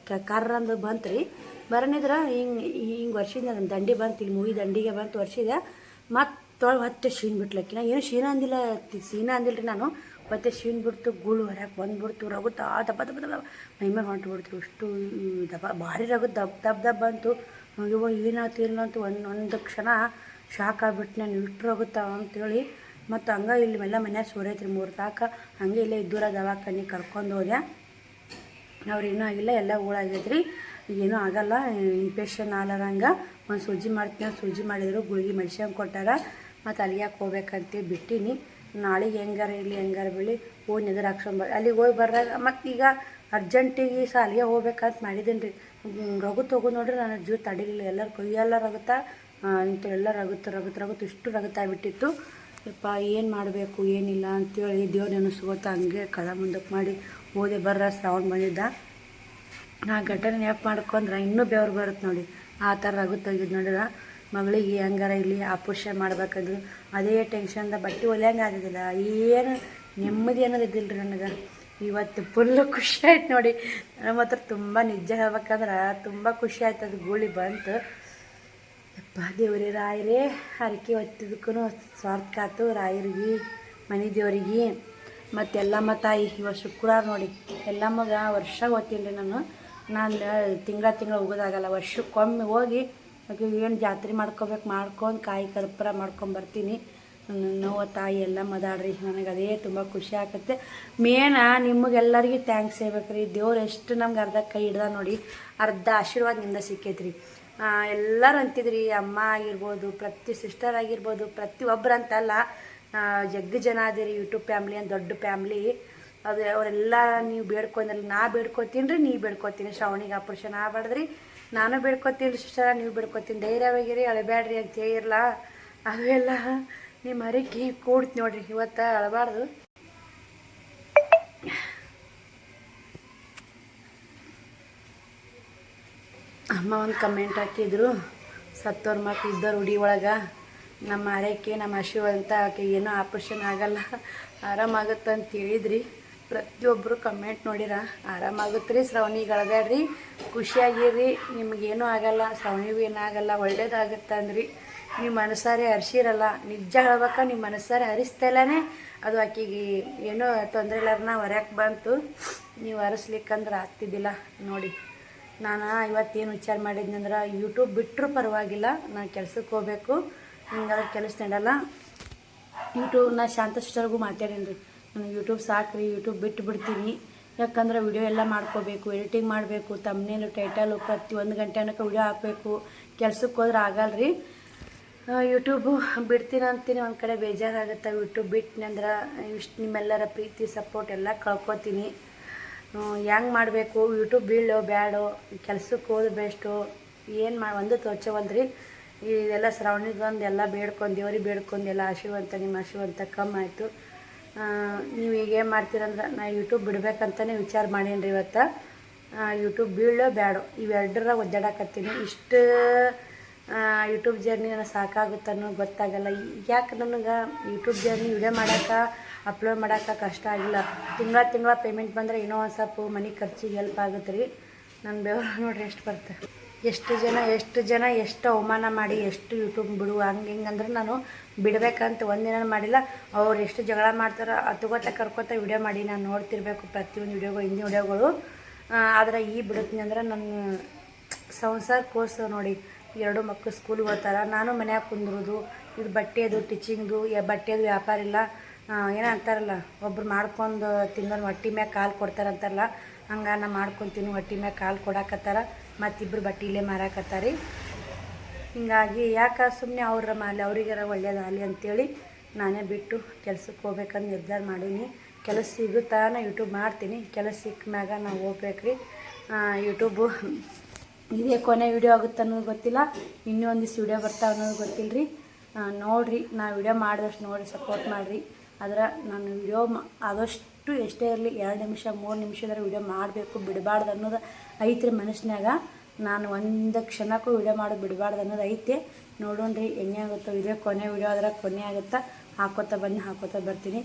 ಕರ್ರ ಅಂದು ಬಂತು ರೀ. ಬರನಿದ್ರೆ ಹಿಂಗೆ ವರ್ಷಿದ ದಂಡಿ ಬಂತು. ಇಲ್ಲಿ ಮೂವಿ ದಂಡಿಗೆ ಬಂತು ವರ್ಷಿದೆ. ಮತ್ತು ಮತ್ತೆ ಶೀನ್ ಬಿಟ್ಲಕ್ಕಿ. ನಾ ಏನು ಶೀನ ಅಂದಿಲ್ಲ ರೀ ನಾನು. ಮತ್ತೆ ಶೀನ್ ಬಿಡ್ತು, ಗೂಳು ಹೊರಕ್ಕೆ ಬಂದುಬಿಡ್ತು. ರಗುತ್ತಾ ದಬ್ಬ ಮೈಮೇಲೆ ಹೊಂಟುಬಿಡ್ತು. ಅಷ್ಟು ಭಾರಿ ರಗುತ್ತು ದಬ್ಬ ಬಂತು. ಇವ ಏನಾಯ್ತು ಏನಂತ ಒಂದು ಕ್ಷಣ ಶಾಕ್ ಆಗಿಬಿಟ್ಟು ನಾನು ಇಷ್ಟು ರಗುತ್ತಾ ಅಂತೇಳಿ. ಮತ್ತು ಹಂಗೆ ಇಲ್ಲಿ ಎಲ್ಲ ಮನ್ಯಾಗ ಸೋರೈತ್ರಿ 3 ತಾಕ. ಹಂಗೆ ಇಲ್ಲೇ ಇದ್ದೂರ ದವಾಖಾನೆ ಕರ್ಕೊಂಡು ಹೋದೆ. ಅವ್ರೇನೂ ಆಗಿಲ್ಲ, ಎಲ್ಲ ಊಳಾಗೈತ್ರಿ. ಏನೂ ಆಗಲ್ಲ, ಇನ್ಫೆಕ್ಷನ್ ಆಗಲಾರಂಗೆ ಒಂದು ಸೂಜಿ ಮಾಡ್ತೀನಿ. ಸೂಜಿ ಮಾಡಿದ್ರು, ಗುಳಿಗೆ ಮೆಡಿಸಿನ್ ಕೊಟ್ಟಾರ. ಮತ್ತು ಅಲ್ಲಿಗೆ ಹೋಗ್ಬೇಕಂತ ಬಿಟ್ಟಿನಿ. ನಾಳೆಗೆ ಹೆಂಗಾರ ಬೀಳಿ ಹೋಗಿ ನಿದ್ರೆ ಹಾಕ್ಸ್ಕೊಂಬ ಅಲ್ಲಿಗೆ ಹೋಗಿ ಬರ್ರಾಗ. ಮತ್ತು ಈಗ ಅರ್ಜೆಂಟಿಗೆ ಅಲ್ಲಿಗೆ ಹೋಗ್ಬೇಕಂತ ಮಾಡಿದ್ದೀನಿ ರೀ. ರಗುತ್ತು ಹೋಗೋದು ನೋಡ್ರಿ, ನನ್ನ ಜೀವ ತಡಿಲಿಲ್ಲ. ಎಲ್ಲರೂ ಕೊಯ್ಯೆಲ್ಲ ರಗುತ್ತಾ ಇಂಥ ಎಲ್ಲ ರಗುತ್ತು ಇಷ್ಟು ರಗುತ್ತಾಗ್ಬಿಟ್ಟಿತ್ತು. ಯಪ್ಪ ಏನು ಮಾಡಬೇಕು ಏನಿಲ್ಲ ಅಂತೇಳಿ ದೇವ್ರು ನೆನೆಸ್ಕೋತ ಹಂಗೆ ಕದ ಮುಂದಕ್ಕೆ ಮಾಡಿ ಹೋದೆ. ಶ್ರಾವಣ ಬಂದಿದ್ದ. ನಾ ಘಟನೆ ನೆನಪು ಮಾಡ್ಕೊಂಡ್ರೆ ಇನ್ನೂ ಬೆವ್ರು ಬರುತ್ತೆ ನೋಡಿ. ಆ ಥರ ರಗುತ್ತೋಗಿದ್ದು ನೋಡಿದ್ರೆ. ಮಗಳಿಗೆ ಹೆಂಗಾರ ಇಲ್ಲಿ ಆಪರೇಷನ್ ಮಾಡ್ಬೇಕಂದ್ರು ಅದೇ ಟೆನ್ಷನ್ದ ಬಟ್ಟೆ ಹೊಲಿಯಂಗೆ ಆಗೋದಿಲ್ಲ. ಏನು ನೆಮ್ಮದಿ ಅನ್ನೋದು ಇದ್ದಿಲ್ಲ ರೀ ನನಗೆ. ಇವತ್ತು ಫುಲ್ಲು ಖುಷಿ ಆಯ್ತು ನೋಡಿ. ನನಗೆ ಮಾತ್ರ ತುಂಬ ನಿಜ ಹೇಳ್ಬೇಕಂದ್ರೆ ತುಂಬ ಖುಷಿ ಆಯ್ತು. ಅದು ಗೂಳಿ ಬಂತು. ಯಪ್ಪ ದೇವ್ರಿ ರಾಯರೇ, ಹರಕೆ ಹೊತ್ತಿದ್ದಕ್ಕೂ ಸ್ವಾರ್ಥಕಾತು ರಾಯರಿಗೆ, ಮನೆ ದೇವ್ರಿಗೆ ಮತ್ತು ಎಲ್ಲಮ್ಮ ತಾಯಿ. ಇವತ್ತು ಶುಕ್ರವಾರ ನೋಡಿ, ಎಲ್ಲಮ್ಮಗೆ ವರ್ಷ ಓದ್ತೀನಿ ರೀ ನಾನು ತಿಂಗಳ ಹೋಗೋದಾಗಲ್ಲ. ವರ್ಷಕ್ಕೊಮ್ಮೆ ಹೋಗಿ ಏನು ಜಾತ್ರೆ ಮಾಡ್ಕೊಂಡು ಕಾಯಿ ಕರ್ಪೂರ ಮಾಡ್ಕೊಂಬರ್ತೀನಿ. ನೋವು ತಾಯಿ ಎಲ್ಲ ಮದಾಡ್ರಿ. ನನಗೆ ಅದೇ ತುಂಬ ಖುಷಿ ಆಗುತ್ತೆ. ನಿಮಗೆಲ್ಲರಿಗೂ ಥ್ಯಾಂಕ್ಸ್ ಹೇಳ್ಬೇಕು ರೀ. ದೇವ್ರು ಎಷ್ಟು ನಮ್ಗೆ ಅರ್ಧ ಕೈ ಹಿಡ್ದ ನೋಡಿ, ಅರ್ಧ ಆಶೀರ್ವಾದ ನಿಮ್ದು ಸಿಕ್ಕೈತ್ರಿ. ಎಲ್ಲರೂ ಅಂತಿದ್ರಿ, ಅಮ್ಮ ಆಗಿರ್ಬೋದು, ಪ್ರತಿ ಸಿಸ್ಟರ್ ಆಗಿರ್ಬೋದು, ಪ್ರತಿಯೊಬ್ಬರು ಅಂತಲ್ಲ, ಜಗ್ಗಿ ಜನ ಅದಿರಿ ಯೂಟ್ಯೂಬ್ ಫ್ಯಾಮ್ಲಿ ಅಂತ ದೊಡ್ಡ ಫ್ಯಾಮ್ಲಿ. ಅದು ಅವರೆಲ್ಲ ನೀವು ಬೇಡ್ಕೊಂಡ್ರಲ್ಲ, ನಾ ಬೇಡ್ಕೊತೀನಿ ರೀ, ನೀವು ಬೇಡ್ಕೊತೀನಿ. ಶ್ರಾವಣಿಗೆ ಆಪರೇಷನ್ ಆಗ್ಬಾರ್ದ್ರಿ, ನಾನು ಬೇಡ್ಕೊತೀನಿ ರೀ ಸಿಸ್ಟರ್, ನೀವು ಬೇಡ್ಕೊತೀನಿ. ಧೈರ್ಯವಾಗಿರಿ, ಅಳಬೇಡ್ರಿ ಅಂತ ಹೇಳಿರಲ್ಲ. ಅವೆಲ್ಲ ನಿಮ್ಮ ಹರಕೆ ಕೂಡ್ತು ನೋಡ್ರಿ. ಇವತ್ತು ಅಳಬಾರ್ದು. ಅಮ್ಮ ಒಂದು ಕಮೆಂಟ್ ಹಾಕಿದ್ರು, ಸತ್ತೋರ್ ಮಕ್ಳು ಇದ್ದವ್ರು ಹುಡಿ ಒಳಗೆ ನಮ್ಮ ಹರಕೆ ನಮ್ಮ ಆಶೀರ್ವಾದ ಆಕೆ ಏನೋ ಆಪ್ರೇಷನ್ ಆಗಲ್ಲ, ಆರಾಮಾಗುತ್ತೆ ಅಂತ ಹೇಳಿದ್ರಿ. ಪ್ರತಿಯೊಬ್ಬರು ಕಮೆಂಟ್ ನೋಡಿರ. ಆರಾಮಾಗುತ್ತೆ ರೀ, ಶ್ರವಣಿಗೆ ಅಳಬೇಡ್ರಿ, ಖುಷಿಯಾಗಿರ್ರಿ, ನಿಮಗೇನೂ ಆಗಲ್ಲ, ಶ್ರವಣಿಗೂ ಏನಾಗಲ್ಲ, ಒಳ್ಳೇದಾಗುತ್ತೆ ಅಂದ್ರಿ. ನೀವು ಮನಸಾರೆ ಹರಿಸಿರಲ್ಲ. ನಿಜ ಹೇಳ್ಬೇಕಾ, ನಿಮ್ಮ ಮನಸಾರೆ ಹರಿಸ್ತಲೇ ಅದು ಆಕೆಗೆ ಏನೋ ತೊಂದರೆ ಇಲ್ಲಾರನ್ನ ಹೊರ್ಯಾಕೆ ಬಂತು. ನೀವು ಹರಿಸ್ಲಿಕ್ಕಂದ್ರೆ ಆಗ್ತಿದ್ದಿಲ್ಲ ನೋಡಿ. ನಾನು ಇವತ್ತೇನು ವಿಚಾರ ಮಾಡಿದ್ನಂದ್ರೆ, ಯೂಟ್ಯೂಬ್ ಬಿಟ್ಟರು ಪರವಾಗಿಲ್ಲ, ನಾನು ಕೆಲ್ಸಕ್ಕೆ ಹೋಗ್ಬೇಕು, ಹಿಂಗಾದ್ರೆ ಕೆಲಸ ನೀಡಲ್ಲ. ಯೂಟ್ಯೂಬ್ನ ಶಾಂತ ಸಿಸ್ಟರ್ಗೂ ಮಾತಾಡೀನಿ ರೀ, ನಾನು ಯೂಟ್ಯೂಬ್ ಸಾಕ್ರಿ, ಯೂಟ್ಯೂಬ್ ಬಿಟ್ಟು ಬಿಡ್ತೀನಿ. ಯಾಕಂದ್ರೆ ವಿಡಿಯೋ ಎಲ್ಲ ಮಾಡ್ಕೋಬೇಕು, ಎಡಿಟಿಂಗ್ ಮಾಡಬೇಕು, ತಮ್ಮನೇನು ಟೈಟಲು ಪ್ರತಿ 1 ಗಂಟೆ ಅನ್ನೋಕೆ ವಿಡಿಯೋ ಹಾಕಬೇಕು. ಕೆಲ್ಸಕ್ಕೆ ಹೋದ್ರೆ ಆಗಲ್ರಿ. ಯೂಟ್ಯೂಬು ಬಿಡ್ತೀನಿ ಅಂತೀನಿ, ಒಂದು ಕಡೆ ಬೇಜಾರಾಗುತ್ತೆ. ಯೂಟ್ಯೂಬ್ ಬಿಟ್ಟಿನಂದ್ರೆ ಇಷ್ಟು ನಿಮ್ಮೆಲ್ಲರ ಪ್ರೀತಿ ಸಪೋರ್ಟ್ ಎಲ್ಲ ಕಳ್ಕೊತೀನಿ. ಹೆಂಗೆ ಮಾಡಬೇಕು, ಯೂಟ್ಯೂಬ್ ಬೀಳೋ ಬ್ಯಾಡೋ, ಕೆಲ್ಸಕ್ಕೆ ಹೋದ್ರೆ ಬೆಸ್ಟು, ಏನು ಒಂದು ತೋಚವಲ್ರಿ. ಇದೆಲ್ಲ ಶ್ರಾವಣಿಗೊಂದು ಎಲ್ಲ ಬೇಡ್ಕೊಂಡು, ದೇವ್ರಿಗೆ ಬೇಡ್ಕೊಂಡು ಎಲ್ಲ ಆಶೀರ್ವಾದ, ನಿಮ್ಮ ಆಶೀರ್ವಾದ ಕಮ್ಮಿ ಆಯಿತು. ನೀವು ಈಗ ಏನು ಮಾಡ್ತೀರಂದ್ರೆ, ನಾ ಯೂಟ್ಯೂಬ್ ಬಿಡ್ಬೇಕಂತಲೇ ವಿಚಾರ ಮಾಡೀನಿ ರೀ ಇವತ್ತು. ಯೂಟ್ಯೂಬ್ ಬೀಳೋ ಬ್ಯಾಡೋ ಇವೆರಡರ ಒದ್ದಾಡಕತ್ತೀನಿ. ಇಷ್ಟು ಯೂಟ್ಯೂಬ್ ಜರ್ನಿ ನನಗೆ ಸಾಕಾಗುತ್ತೆ ಅನ್ನೋ ಗೊತ್ತಾಗಲ್ಲ. ಯಾಕೆ ನನಗೆ ಯೂಟ್ಯೂಬ್ ಜರ್ನಿ ವಿಡಿಯೋ ಮಾಡೋಕೆ ಅಪ್ಲೋಡ್ ಮಾಡೋಕೆ ಕಷ್ಟ ಆಗಿಲ್ಲ. ತಿಂಗಳ ಪೇಮೆಂಟ್ ಬಂದರೆ ಇನ್ನೂ ಒಂದು ಸ್ವಲ್ಪ ಮನೆ ಖರ್ಚಿಗೆ ಹೆಲ್ಪ್ ಆಗುತ್ತೆ ರೀ. ನನ್ನ ಬೆವರು ನೋಡ್ರಿ ಎಷ್ಟು ಬರುತ್ತೆ. ಎಷ್ಟು ಜನ ಎಷ್ಟು ಅವಮಾನ ಮಾಡಿ ಎಷ್ಟು ಯೂಟ್ಯೂಬ್ ಬಿಡು ಹಂಗೆ ಹಿಂಗಂದ್ರೆ ನಾನು ಬಿಡಬೇಕಂತ ಒಂದಿನ ಮಾಡಿಲ್ಲ. ಅವ್ರು ಎಷ್ಟು ಜಗಳ ಮಾಡ್ತಾರೆ ಕರ್ಕೋತ ವಿಡಿಯೋ ಮಾಡಿ ನಾನು ನೋಡ್ತಿರ್ಬೇಕು ಪ್ರತಿಯೊಂದು ವಿಡಿಯೋಗಳು, ಹಿಂದಿ ವಿಡಿಯೋಗಳು. ಆದರೆ ಈ ಬಿಡುತ್ತೀನಿ ಅಂದ್ರೆ ನನ್ನ ಸಂಸಾರಕ್ಕೋಸ್ಕರ ನೋಡಿ. 2 ಮಕ್ಕಳು ಸ್ಕೂಲಿಗೆ ಹೋಗ್ತಾರೆ, ನಾನು ಮನ್ಯಾಗ ಕುಂದ್ರೋದು. ಇದು ಬಟ್ಟೆದು ಟಿಚಿಂಗ್ದು, ಬಟ್ಟೆದು ವ್ಯಾಪಾರ ಇಲ್ಲ. ಏನೋ ಅಂತಾರಲ್ಲ, ಒಬ್ರು ಮಾಡ್ಕೊಂಡು ತಿನ್ನೋರು ಹೊಟ್ಟಿ ಮ್ಯಾಗ ಕಾಲು ಕೊಡ್ತಾರೆ ಅಂತಾರಲ್ಲ, ಹಂಗೆ ನಾ ಮಾಡ್ಕೊತೀನಿ. ಹೊಟ್ಟಿ ಮ್ಯಾಗ ಕಾಲು ಕೊಡಾಕತ್ತಾರ, ಮತ್ತಿಬ್ಬರು ಬಟ್ಟೆ ಇಲ್ಲೇ ಮಾರಾಕತ್ತಾರೆ. ಹಿಂಗಾಗಿ ಯಾಕೆ ಸುಮ್ಮನೆ ಅವ್ರ ಮೇಲೆ ಅವ್ರಿಗಾರ ಒಳ್ಳೇದಾಗಲಿ ಅಂಥೇಳಿ ನಾನೇ ಬಿಟ್ಟು ಕೆಲ್ಸಕ್ಕೆ ಹೋಗ್ಬೇಕಂತ ನಿರ್ಧಾರ ಮಾಡೀನಿ. ಕೆಲಸ ಸಿಗುತ್ತಾ ನಾ ಯೂಟ್ಯೂಬ್ ಮಾಡ್ತೀನಿ, ಕೆಲಸ ಸಿಕ್ಕ ಮ್ಯಾಗ ನಾವು ಹೋಗ್ಬೇಕ್ರಿ. ಯೂಟ್ಯೂಬು ಇದೇ ಕೊನೆ ವಿಡಿಯೋ ಆಗುತ್ತೆ ಅನ್ನೋದು ಗೊತ್ತಿಲ್ಲ, ಇನ್ನೂ ಒಂದಿಷ್ಟು ವಿಡಿಯೋ ಬರ್ತಾವೆ ಅನ್ನೋದು ಗೊತ್ತಿಲ್ಲ ರೀ. ನೋಡಿರಿ, ನಾ ವಿಡಿಯೋ ಮಾಡಿದಷ್ಟು ನೋಡಿ ಸಪೋರ್ಟ್ ಮಾಡಿರಿ. ಆದ್ರೆ ನಾನು ವಿಡಿಯೋ ಆದಷ್ಟು ಎಷ್ಟೇ ಇರಲಿ 2 ನಿಮಿಷ 3 ನಿಮಿಷದರ ವಿಡಿಯೋ ಮಾಡಬೇಕು, ಬಿಡಬಾರ್ದು ಅನ್ನೋದು ಐತ್ರಿ ಮನಸ್ಸಿನಾಗ. ನಾನು ಒಂದು ಕ್ಷಣಕ್ಕೂ ವಿಡಿಯೋ ಮಾಡೋದು ಬಿಡಬಾರ್ದು ಅನ್ನೋದು ಐತೆ. ನೋಡೋಣ್ರಿ ಹೆಂಗೆ ಆಗುತ್ತೋ. ಇದೇ ಕೊನೆ ವಿಡಿಯೋ ಆದ್ರೆ ಕೊನೆ ಆಗುತ್ತಾ, ಹಾಕೋತಾ ಬರ್ತೀನಿ.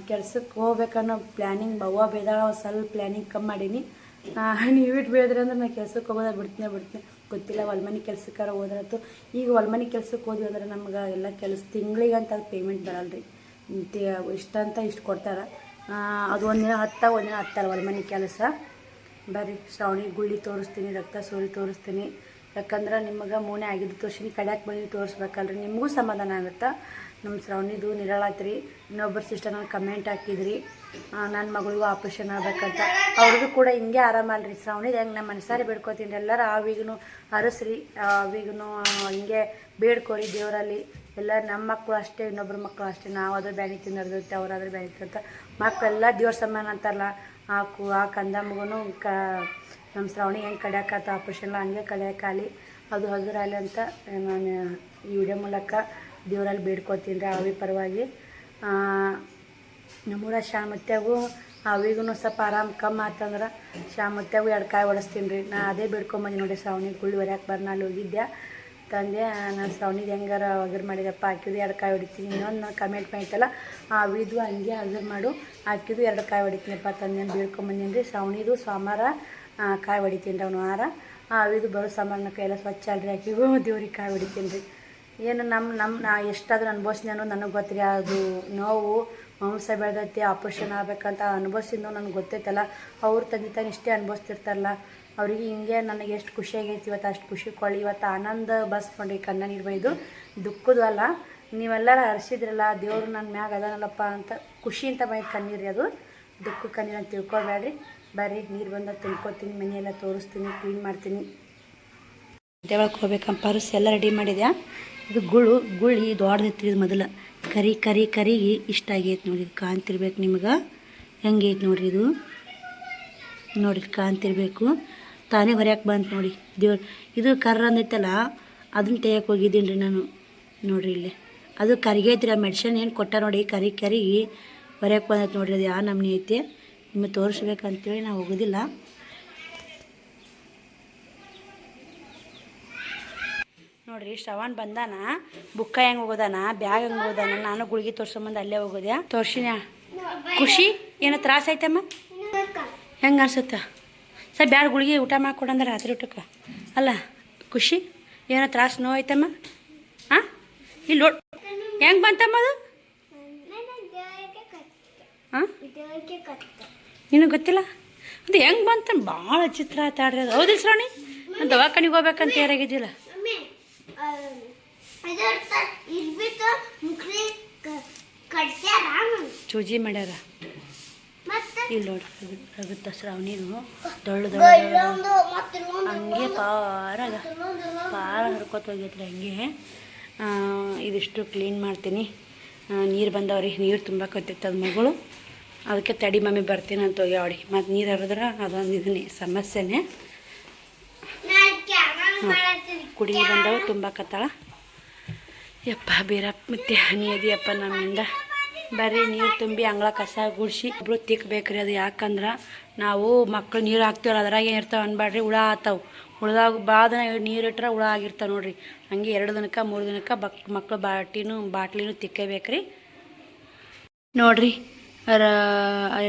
ಕೆಲ್ಸಕ್ಕೆ ಹೋಗ್ಬೇಕನ್ನೋ ಪ್ಲ್ಯಾನಿಂಗ್ ಬೇಡ, ಸ್ವಲ್ಪ ಪ್ಲ್ಯಾನಿಂಗ್ ಕಮ್ಮಿ ಮಾಡೀನಿ. ನೀವಿಟ್ಟು ಬೇಡ್ರಿ ಅಂದ್ರೆ ನಾನು ಕೆಲ್ಸಕ್ಕೆ ಹೋಗೋದ ಬಿಡ್ತೀನಿ ಗೊತ್ತಿಲ್ಲ. ಹೊಲ್ಮನೆ ಕೆಲ್ಸಕ್ಕಾರ ಹೋದ್ರತ್ತು. ಈಗ ಹೊಲ್ಮನೆ ಕೆಲ್ಸಕ್ಕೆ ಹೋದ್ವಿ ಅಂದ್ರೆ ನಮ್ಗೆ ಎಲ್ಲ ಕೆಲಸ ತಿಂಗಳಿಗಂತ ಅದು ಪೇಮೆಂಟ್ ಬರಲ್ಲ ರೀ. ಇಷ್ಟು ಕೊಡ್ತಾರೆ. ಅದು ಒಂದಿನ ಹತ್ತಲ್ಲ ಹೊಲ್ಮನೆ ಕೆಲಸ. ಬರ್ರಿ ಶ್ರಾವಣಿ ಗುಳ್ಳಿ ತೋರಿಸ್ತೀನಿ, ರಕ್ತ ಸೋರಿ ತೋರಿಸ್ತೀನಿ. ಯಾಕಂದ್ರೆ ನಿಮಗೆ ಮೂನೆ ಆಗಿದ್ದು ತೋರಿಸ್ತೀನಿ, ಕಡ್ಯಾಕೆ ಬಂದು ತೋರಿಸ್ಬೇಕಲ್ರಿ, ನಿಮಗೂ ಸಮಾಧಾನ ಆಗುತ್ತೆ. ನಮ್ಮ ಶ್ರಾವಣಿದು ನಿರಾಳಾತ್ರಿ. ಇನ್ನೊಬ್ಬರು ಸಿಸ್ಟರ್ ನಾನು ಕಮೆಂಟ್ ಹಾಕಿದ್ರಿ, ನನ್ನ ಮಗಳಿಗೂ ಆಪ್ರೇಷನ್ ಆಗ್ಬೇಕಂತ. ಅವ್ರಿಗೂ ಕೂಡ ಹಿಂಗೆ ಆರಾಮಲ್ರಿ. ಶ್ರಾವಣಿದು ಹೆಂಗೆ ನಮ್ಮ ಮನಸಾರಿ ಬೇಡ್ಕೊತೀನಿ. ಎಲ್ಲರೂ ಆವಿಗೂ ಹರಸ್ರಿ, ಆವಿಗೂ ಹಿಂಗೆ ಬೇಡ್ಕೊರಿ ದೇವರಲ್ಲಿ. ಎಲ್ಲ ನಮ್ಮ ಮಕ್ಕಳು ಅಷ್ಟೇ, ಇನ್ನೊಬ್ಬರ ಮಕ್ಕಳು ಅಷ್ಟೇ. ನಾವಾದ್ರೂ ಬ್ಯಾನಿ ತಿನ್ನೋದಿರುತ್ತೆ, ಅವರಾದ್ರೂ ಬ್ಯಾನಿ ತಿಂತ. ಮಕ್ಕಳೆಲ್ಲ ದೇವ್ರ ಸಮಾನ ಅಂತಾರಲ್ಲ, ಆ ಕಂದಮ್ಮಗೂ ನಮ್ಮ ಶ್ರಾವಣಿ ಹೆಂಗೆ ಕಡ್ಯಾಕತ್ತ ಆಪ್ರೇಷನ್ಲ ಹಂಗೆ ಕಡ್ಯಾಕಾಲಿ, ಅದು ಹಗುರಾಲಿ ಅಂತ ನಾನು ಈ ವಿಡಿಯೋ ಮೂಲಕ ದೇವರಲ್ಲಿ ಬೇಡ್ಕೊತೀನಿ ರೀ ಆವಿ ಪರವಾಗಿ. ನಮ್ಮೂರ ಶಾಮತ್ಯಾಗೂ ಅವಿಗೂ ಸ್ವಲ್ಪ ಆರಾಮ್ ಕಮ್ಮಿ ಆತಂದ್ರೆ ಶಾಮತ್ಯಾಗೂ 2 ಕಾಯಿ ಒಡಿಸ್ತೀನಿ ರೀ. ನಾ ಅದೇ ಬೇಡ್ಕೊಂಬಂದು ನೋಡಿ ಶ್ರಾವಣಿ ಗುಳ್ಳಿ ಹೊರ್ಯಾಕೆ ಬರ್ನ ಅಲ್ಲಿ ಹೋಗಿದ್ದೆ. ತಂದೆ ನಾನು ಶ್ರಾವಣಿದು ಹೆಂಗಾರ ಒಗರು ಮಾಡಿದಪ್ಪ ಹಾಕಿದ್ದು 2 ಕಾಯಿ ಹೊಡಿತೀನಿ. ಇನ್ನೊಂದು ನಾನು ಕಮೆಂಟ್ ಮಾಡ್ತಲ್ಲ ಇದು ಹಂಗೆ ಒಗರು ಮಾಡು ಹಾಕಿದ್ದು 2 ಕಾಯಿ ಹೊಡಿತೀನಪ್ಪ ತಂದೆ ಬೀಳ್ಕೊಂಬಂದಿನಿ ರೀ. ಶ್ರಾವಣಿದು ಸೋಮವಾರ ಕಾಯಿ ಹೊಡಿತೀನಿ ರೀ ಅವನು ವಾರ. ಇದು ಬರೋ ಸಾಮಾನು ಕೈಯೆಲ್ಲ ಸ್ವಚ್ಛ ಅಲ್ರಿ ಹಾಕಿಗೂ ದೇವ್ರಿಗೆ ಕಾಯಿ ಹೊಡಿತೀನಿ ರೀ. ಏನು ನಾ ಎಷ್ಟಾದ್ರೂ ಅನುಭವಿಸ್ತೀನಿ ಅನ್ನೋದು ನನಗೆ ಗೊತ್ತಿರಿ. ಅದು ನೋವು ಮಾಂಸ ಬೆಳೆದೈತಿ ಆಪ್ರೇಷನ್ ಆಗ್ಬೇಕಂತ ಅನುಭವಿಸಿದ್ದು ನನಗೆ ಗೊತ್ತೈತಲ್ಲ. ಅವ್ರ ತಂದೆ ತಾನು ಇಷ್ಟೇ ಅನುಭವಿಸ್ತಿರ್ತಾರಲ್ಲ ಅವ್ರಿಗೆ ಹಿಂಗೆ ನನಗೆ ಎಷ್ಟು ಖುಷಿಯಾಗೈತಿ ಇವತ್ತು ಅಷ್ಟು ಖುಷಿ ಕೊಳ್ಳಿ. ಇವತ್ತು ಆನಂದ ಬಸ್ ಮಾಡಿ ಕಣ್ಣ ನೀರು ಬೈದು ದುಃಖದ್ದು ಅಲ್ಲ. ನೀವೆಲ್ಲರೂ ಹರಿಸಿದ್ರಲ್ಲ ದೇವರು ನನ್ನ ಮ್ಯಾಗ ಅದಾನಲ್ಲಪ್ಪ ಅಂತ ಖುಷಿ ಅಂತ ಬೈದು ಕಣ್ಣೀರು ಅದು ದುಃಖ ಕಣ್ಣೀರು ಅಂತ ತಿಳ್ಕೊಬೇಡ್ರಿ. ಬರ್ರಿ ನೀರು ಬಂದ ತಿನ್ಕೋತೀನಿ, ಮನೆಯೆಲ್ಲ ತೋರಿಸ್ತೀನಿ, ಕ್ಲೀನ್ ಮಾಡ್ತೀನಿ. ದೇವಕ್ಕೆ ಹೋಗ್ಬೇಕಂತ ಪರ್ಸ್ ಎಲ್ಲ ರೆಡಿ ಮಾಡಿದ್ಯಾ. ಇದು ಗುಳಿ ದೊಡ್ಡದೈತಿ. ಇದು ಮೊದಲು ಕರಿಗೆ ಇಷ್ಟ ಆಗೈತೆ ನೋಡಿ. ಇದು ಕಾಣ್ತಿರ್ಬೇಕು ನಿಮ್ಗೆ ಹೆಂಗೈತೆ ನೋಡಿರಿ. ಇದು ನೋಡಿ ಕಾಣ್ತಿರ್ಬೇಕು. ತಾನೇ ಹೊರ್ಯಾಕೆ ಬಂತು ನೋಡಿ ದೇವ್ರು. ಇದು ಕರ್ರ ಅಂದೈತಲ್ಲ ಅದನ್ನ ತೆಗಿಯಕ್ಕೆ ಹೋಗಿದ್ದೀನಿ ರೀ ನಾನು. ನೋಡಿರಿ ಇಲ್ಲಿ ಅದು ಕರಿಗೆ ಐತ್ರಿ. ಆ ಮೆಡಿಷನ್ ಏನು ಕೊಟ್ಟ ನೋಡಿ ಕರಿಗೆ ಹೊರ್ಯಾಕೆ ಬಂದೈತೆ ನೋಡಿರಿ. ಅದು ಯಾವ ನಮ್ನಿ ಐತೆ ನಿಮಗೆ ತೋರಿಸ್ಬೇಕಂತೇಳಿ ನಾವು ಹೋಗೋದಿಲ್ಲ. ನೋಡಿರಿ ಶ್ರವಣ್ ಬಂದಾನ. ಬುಕ್ಕ ಹೆಂಗೆ ಹೋಗೋದಾನ, ಬ್ಯಾಗ್ ಹೆಂಗೆ ಹೋಗೋದಾನ. ನಾನು ಗುಳಿಗೆ ತೋರ್ಸಂಬಂದು ಅಲ್ಲೇ ಹೋಗೋದ್ಯಾ ತೋರ್ಸಿನ. ಖುಷಿ ಏನೋ ತ್ರಾಸ ಐತಮ್ಮ ಹೆಂಗೆ ಅನ್ಸುತ್ತ ಸರ್? ಬ್ಯಾಡ ಗುಳಿಗೆ ಊಟ ಮಾಡಿಕೊಡಂದ್ರೆ ರಾತ್ರಿ ಊಟಕ್ಕೆ ಅಲ್ಲ. ಖುಷಿ ಏನೋ ತ್ರಾಸ ನೋವು ಐತಮ್ಮ. ಹಾಂ ಇಲ್ಲಿ ನೋಡ್ ಹೆಂಗೆ ಬಂತಮ್ಮ ಅದು. ಹಾಂ ನಿನಗೆ ಗೊತ್ತಿಲ್ಲ ಅದು ಹೆಂಗೆ ಬಂತ. ಭಾಳ ಚಿತ್ರ ಆತಾಡ್ರಿ ಅದು. ಹೌದಿಲ್ಲ ಶ್ರಾವಣಿ? ದವಾಖಾನಿಗೆ ಹೋಗ್ಬೇಕಂತ ಯಾರಾಗಿದ್ದಿಲ್ಲ. ಚೂಜಿ ಮಾಡ್ಯಾರ ಇಲ್ಲಿ ನೋಡ್ರಿ. ಆಗುತ್ತಾ ಶ್ರಾವಣಿನು ದೊಡ್ಡ ಹಂಗೆ ಪಾರ ಹರ್ಕೋತ ಹೋಗೈತ್ರಿ ಹಂಗೆ. ಇದಿಷ್ಟು ಕ್ಲೀನ್ ಮಾಡ್ತೀನಿ. ನೀರು ಬಂದವ್ರಿ, ನೀರು ತುಂಬ ಕತ್ತಿತ್ತದ ಮಗಳು. ಅದಕ್ಕೆ ತಡಿ ಮಮ್ಮಿ ಬರ್ತೀನಿ ಅಂತ ಹೋಗ್ಯಾವಡಿ. ಮತ್ತು ನೀರು ಹರಿದ್ರೆ ಅದೊಂದು ಇದನ್ನೇ ಸಮಸ್ಯೆನೇ. ಕುಡಿಗೆ ಬಂದವ ತುಂಬ ಕತ್ತಾಳ. ಯಪ್ಪ ಬೀರಪ್ಪ ಮತ್ತೆ ಹನಿ ಅದಿಯಪ್ಪ ನಮ್ಮಿಂದ. ಬರ್ರಿ ನೀರು ತುಂಬಿ ಅಂಗಳ ಕಸ ಗುಡಿಸಿ ಇಬ್ಬರು ತಿಕ್ಕಬೇಕ್ರಿ. ಅದು ಯಾಕಂದ್ರೆ ನಾವು ಮಕ್ಳು ನೀರು ಹಾಕ್ತೀವಲ್ಲ ಅದ್ರಾಗ ಏನಿರ್ತಾವೆ ಅನ್ಬೇಡ್ರಿ, ಹುಳ ಆತಾವೆ. ಹುಳದಾಗ ಭಾಳ ದಿನ ನೀರು ಇಟ್ರೆ ಹುಳ ಆಗಿರ್ತಾವೆ ನೋಡಿರಿ. ಹಂಗೆ 2 ದಿನಕ್ಕೆ 3 ದಿನಕ್ಕೆ ಮಕ್ಳು ಬಾಟ್ಲಿನೂ ತಿಕ್ಕಬೇಕ್ರಿ. ನೋಡಿರಿ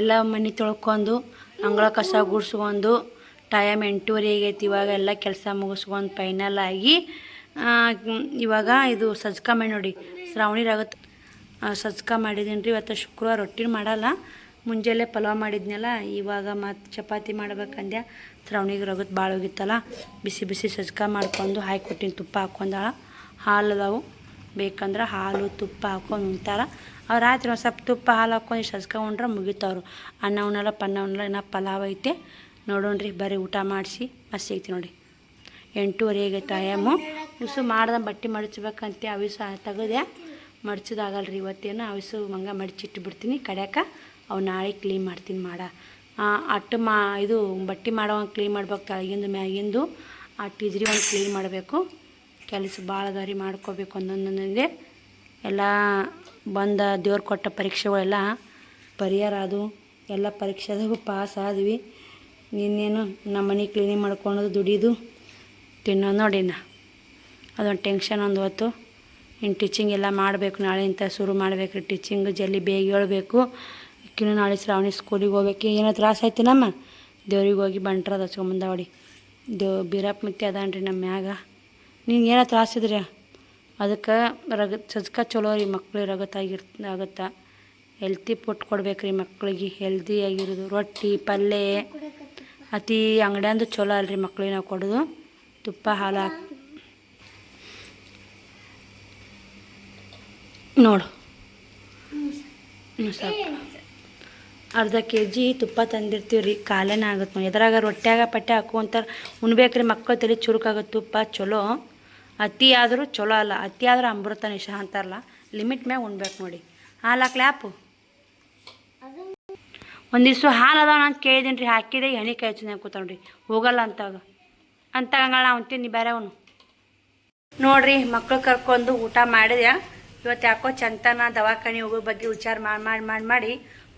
ಎಲ್ಲ ಮನೆ ತೊಳ್ಕೊಂಡು ಅಂಗಳ ಕಸ ಗುಡಿಸ್ಕೊಂಡು ಟೈಮ್ 8:30 ಆಗೈತಿ. ಇವಾಗ ಎಲ್ಲ ಕೆಲಸ ಮುಗಿಸ್ಕೊಂಡು ಫೈನಲ್ ಆಗಿ ಇವಾಗ ಇದು ಸಜ್ಕ ಮಾಡಿ ನೋಡಿ. ಶ್ರಾವಣಿರಾಗುತ್ತೆ ಸಜ್ಕ ಮಾಡಿದ್ದೀನಿ ರೀ. ಇವತ್ತು ಶುಕ್ರವಾರ ರೊಟ್ಟಿನ ಮಾಡಲ್ಲ. ಮುಂಜಾನೆ ಪಲಾವ್ ಮಾಡಿದ್ನಲ್ಲ, ಇವಾಗ ಮತ್ತು ಚಪಾತಿ ಮಾಡ್ಬೇಕಂದ್ಯಾ. ಶ್ರಾವಣಿಗೆ ರಗತ್ ಭಾಳ ಹೋಗಿತ್ತಲ್ಲ, ಬಿಸಿ ಬಿಸಿ ಸಜ್ಕ ಮಾಡ್ಕೊಂಡು ಹಾಕಿಕೊಟ್ಟಿನಿ. ತುಪ್ಪ ಹಾಕ್ಕೊಂಡಾಳ. ಹಾಲು ಅದಾವು, ಬೇಕಂದ್ರೆ ಹಾಲು ತುಪ್ಪ ಹಾಕ್ಕೊಂಡು ಉಣ್ತಾರ. ಅವ್ರು ರಾತ್ರಿ ಒಂದು ಸ್ವಲ್ಪ ತುಪ್ಪ ಹಾಲು ಹಾಕ್ಕೊಂಡು ಸಜ್ಕ ಉಂಡ್ರೆ ಮುಗಿತವ್ರು. ಅನ್ನ ಉಣ್ಣಲ್ಲ ಪನ್ನ ಉಣ್ಣಲ್ಲ. ಇನ್ನೂ ಪಲಾವ್ ಐತೆ ನೋಡೋಣ್ರಿ. ಬರೀ ಊಟ ಮಾಡಿಸಿ ಮಸ್ತ್ ಸಿಗ್ತೀವಿ ನೋಡಿ. 8:30 ಆಗೈತೆ ಟೈಮು. ಇಸು ಮಾಡ್ದೆ ಬಟ್ಟೆ ಮಡಚ್ಬೇಕಂತೆ. ಅವಿಸು ತೆಗೆದೆ ಮಡ್ಚೋದಾಗಲ್ರಿ ಇವತ್ತೇನು. ಅವಿಸು ಹಂಗೆ ಮಡಚಿಟ್ಬಿಡ್ತೀನಿ ಕಡ್ಯಾಕ. ಅವು ನಾಳೆ ಕ್ಲೀನ್ ಮಾಡ್ತೀನಿ ಇದು ಬಟ್ಟೆ ಮಾಡೋ ಒಂದು ಕ್ಲೀನ್ ಮಾಡ್ಬೇಕು. ತಳಗಿಂದು ಮ್ಯಾಗಿಂದು ಟೀಜ್ರಿ ಒಂದು ಕ್ಲೀನ್ ಮಾಡಬೇಕು. ಕೆಲಸ ಭಾಳ ಅದಾವ್ರಿ, ಮಾಡ್ಕೋಬೇಕು ಒಂದೊಂದೊಂದೇ. ಎಲ್ಲ ಬಂದ ದೇವ್ರು ಕೊಟ್ಟ ಪರೀಕ್ಷೆಗಳೆಲ್ಲ ಪರಿಹಾರ ಅದು. ಎಲ್ಲ ಪರೀಕ್ಷೆದಾಗೂ ಪಾಸ್ ಆದ್ವಿ. ಇನ್ನೇನು ನಮ್ಮ ಮನೆ ಕ್ಲೀನಿಂಗ್ ಮಾಡ್ಕೊಳೋದು, ದುಡಿಯೋದು, ತಿನ್ನೋದು ನೋಡಿನ ಅದೊಂದು ಟೆನ್ಷನ್. ಒಂದು ಹೊತ್ತು ಇನ್ನು ಟೀಚಿಂಗ್ ಎಲ್ಲ ಮಾಡಬೇಕು. ನಾಳೆಯಿಂದ ಶುರು ಮಾಡಬೇಕು ರೀ ಟೀಚಿಂಗ್. ಜಲ್ದಿ ಬೇಗ ಹೇಳ್ಬೇಕು. ಇಕ್ಕಿನೂ ನಾಳೆ ಶ್ರಾವಣಿ ಸ್ಕೂಲಿಗೆ ಹೋಗ್ಬೇಕು. ಏನೋ ತ್ರಾಸ ಆಯ್ತು ನಮ್ಮ ದೇವ್ರಿಗೆ ಹೋಗಿ ಬಂಟ್ರದ ಹಚ್ಕೊಂಬಂದವಡಿ. ಬೀರಪ್ಪ ಮತ್ತೆ ಅದಾನ್ರಿ ನಮ್ಮ ಮ್ಯಾಗ. ನಿಂಗೆ ಏನೋ ತ್ರಾಸಿದ್ರಿ ಅದಕ್ಕೆ ಸಜ್ಕ ಚಲೋ ರೀ. ಮಕ್ಳು ಆಗುತ್ತೆ. ಹೆಲ್ತಿ ಫುಡ್ ಕೊಡ್ಬೇಕು ರೀ ಮಕ್ಳಿಗೆ. ಹೆಲ್ದಿಯಾಗಿರೋದು ರೊಟ್ಟಿ ಪಲ್ಯ ಅತಿ ಅಂಗಡಿಯಂದು ಚಲೋ ಅಲ್ರಿ ಮಕ್ಳಿಗೆ ನಾವು ಕೊಡೋದು. ತುಪ್ಪ ಹಾಲು ನೋಡು ಸಾಕು. ಅರ್ಧ kg ತುಪ್ಪ ತಂದಿರ್ತೀವಿ ರೀ. ಕಾಲೇನ ಆಗುತ್ತೆ ನೋಡಿ. ಎದ್ರಾಗ ರೊಟ್ಟ್ಯಾಗ ಪಟ್ಟೆ ಹಾಕುವಂತಾರೆ ಉಣ್ಬೇಕ್ರಿ. ಮಕ್ಕಳು ತಲೆ ಚುರುಕಾಗುತ್ತೆ. ತುಪ್ಪ ಚಲೋ, ಅತಿ ಆದರೂ ಚಲೋ ಅಲ್ಲ. ಅತಿ ಆದ್ರೆ ಅಮೃತ ನಿಶ ಅಂತಾರಲ್ಲ, ಲಿಮಿಟ್ ಮ್ಯಾಗ ಉಣ್ಬೇಕು ನೋಡಿ. ಹಾಲು ಹಾಕ್ಲಿ ಆಪು. ಒಂದು ದಿವ್ಸ ಹಾಲು ಅದಾವ ಅಂತ ಕೇಳಿದ್ದೀನಿ ರೀ. ಹಾಕಿದೆ ಎಣ್ಣೆ ಕೈ ಹಚ್ಚಿ ಕೂತಾವ್ರಿ. ಹೋಗಲ್ಲ ಅಂತಾಗಂಗಳ ನಾವು ಅಂತೀನಿ ಬೇರೆ ಅವನು. ನೋಡಿರಿ ಮಕ್ಕಳು ಕರ್ಕೊಂಡು ಊಟ ಮಾಡಿದೆ. ಇವತ್ತು ಯಾಕೋ ಚಂತನ ದವಾಖಾನೆ ಹೋಗೋ ಬಗ್ಗೆ ವಿಚಾರ ಮಾಡಿ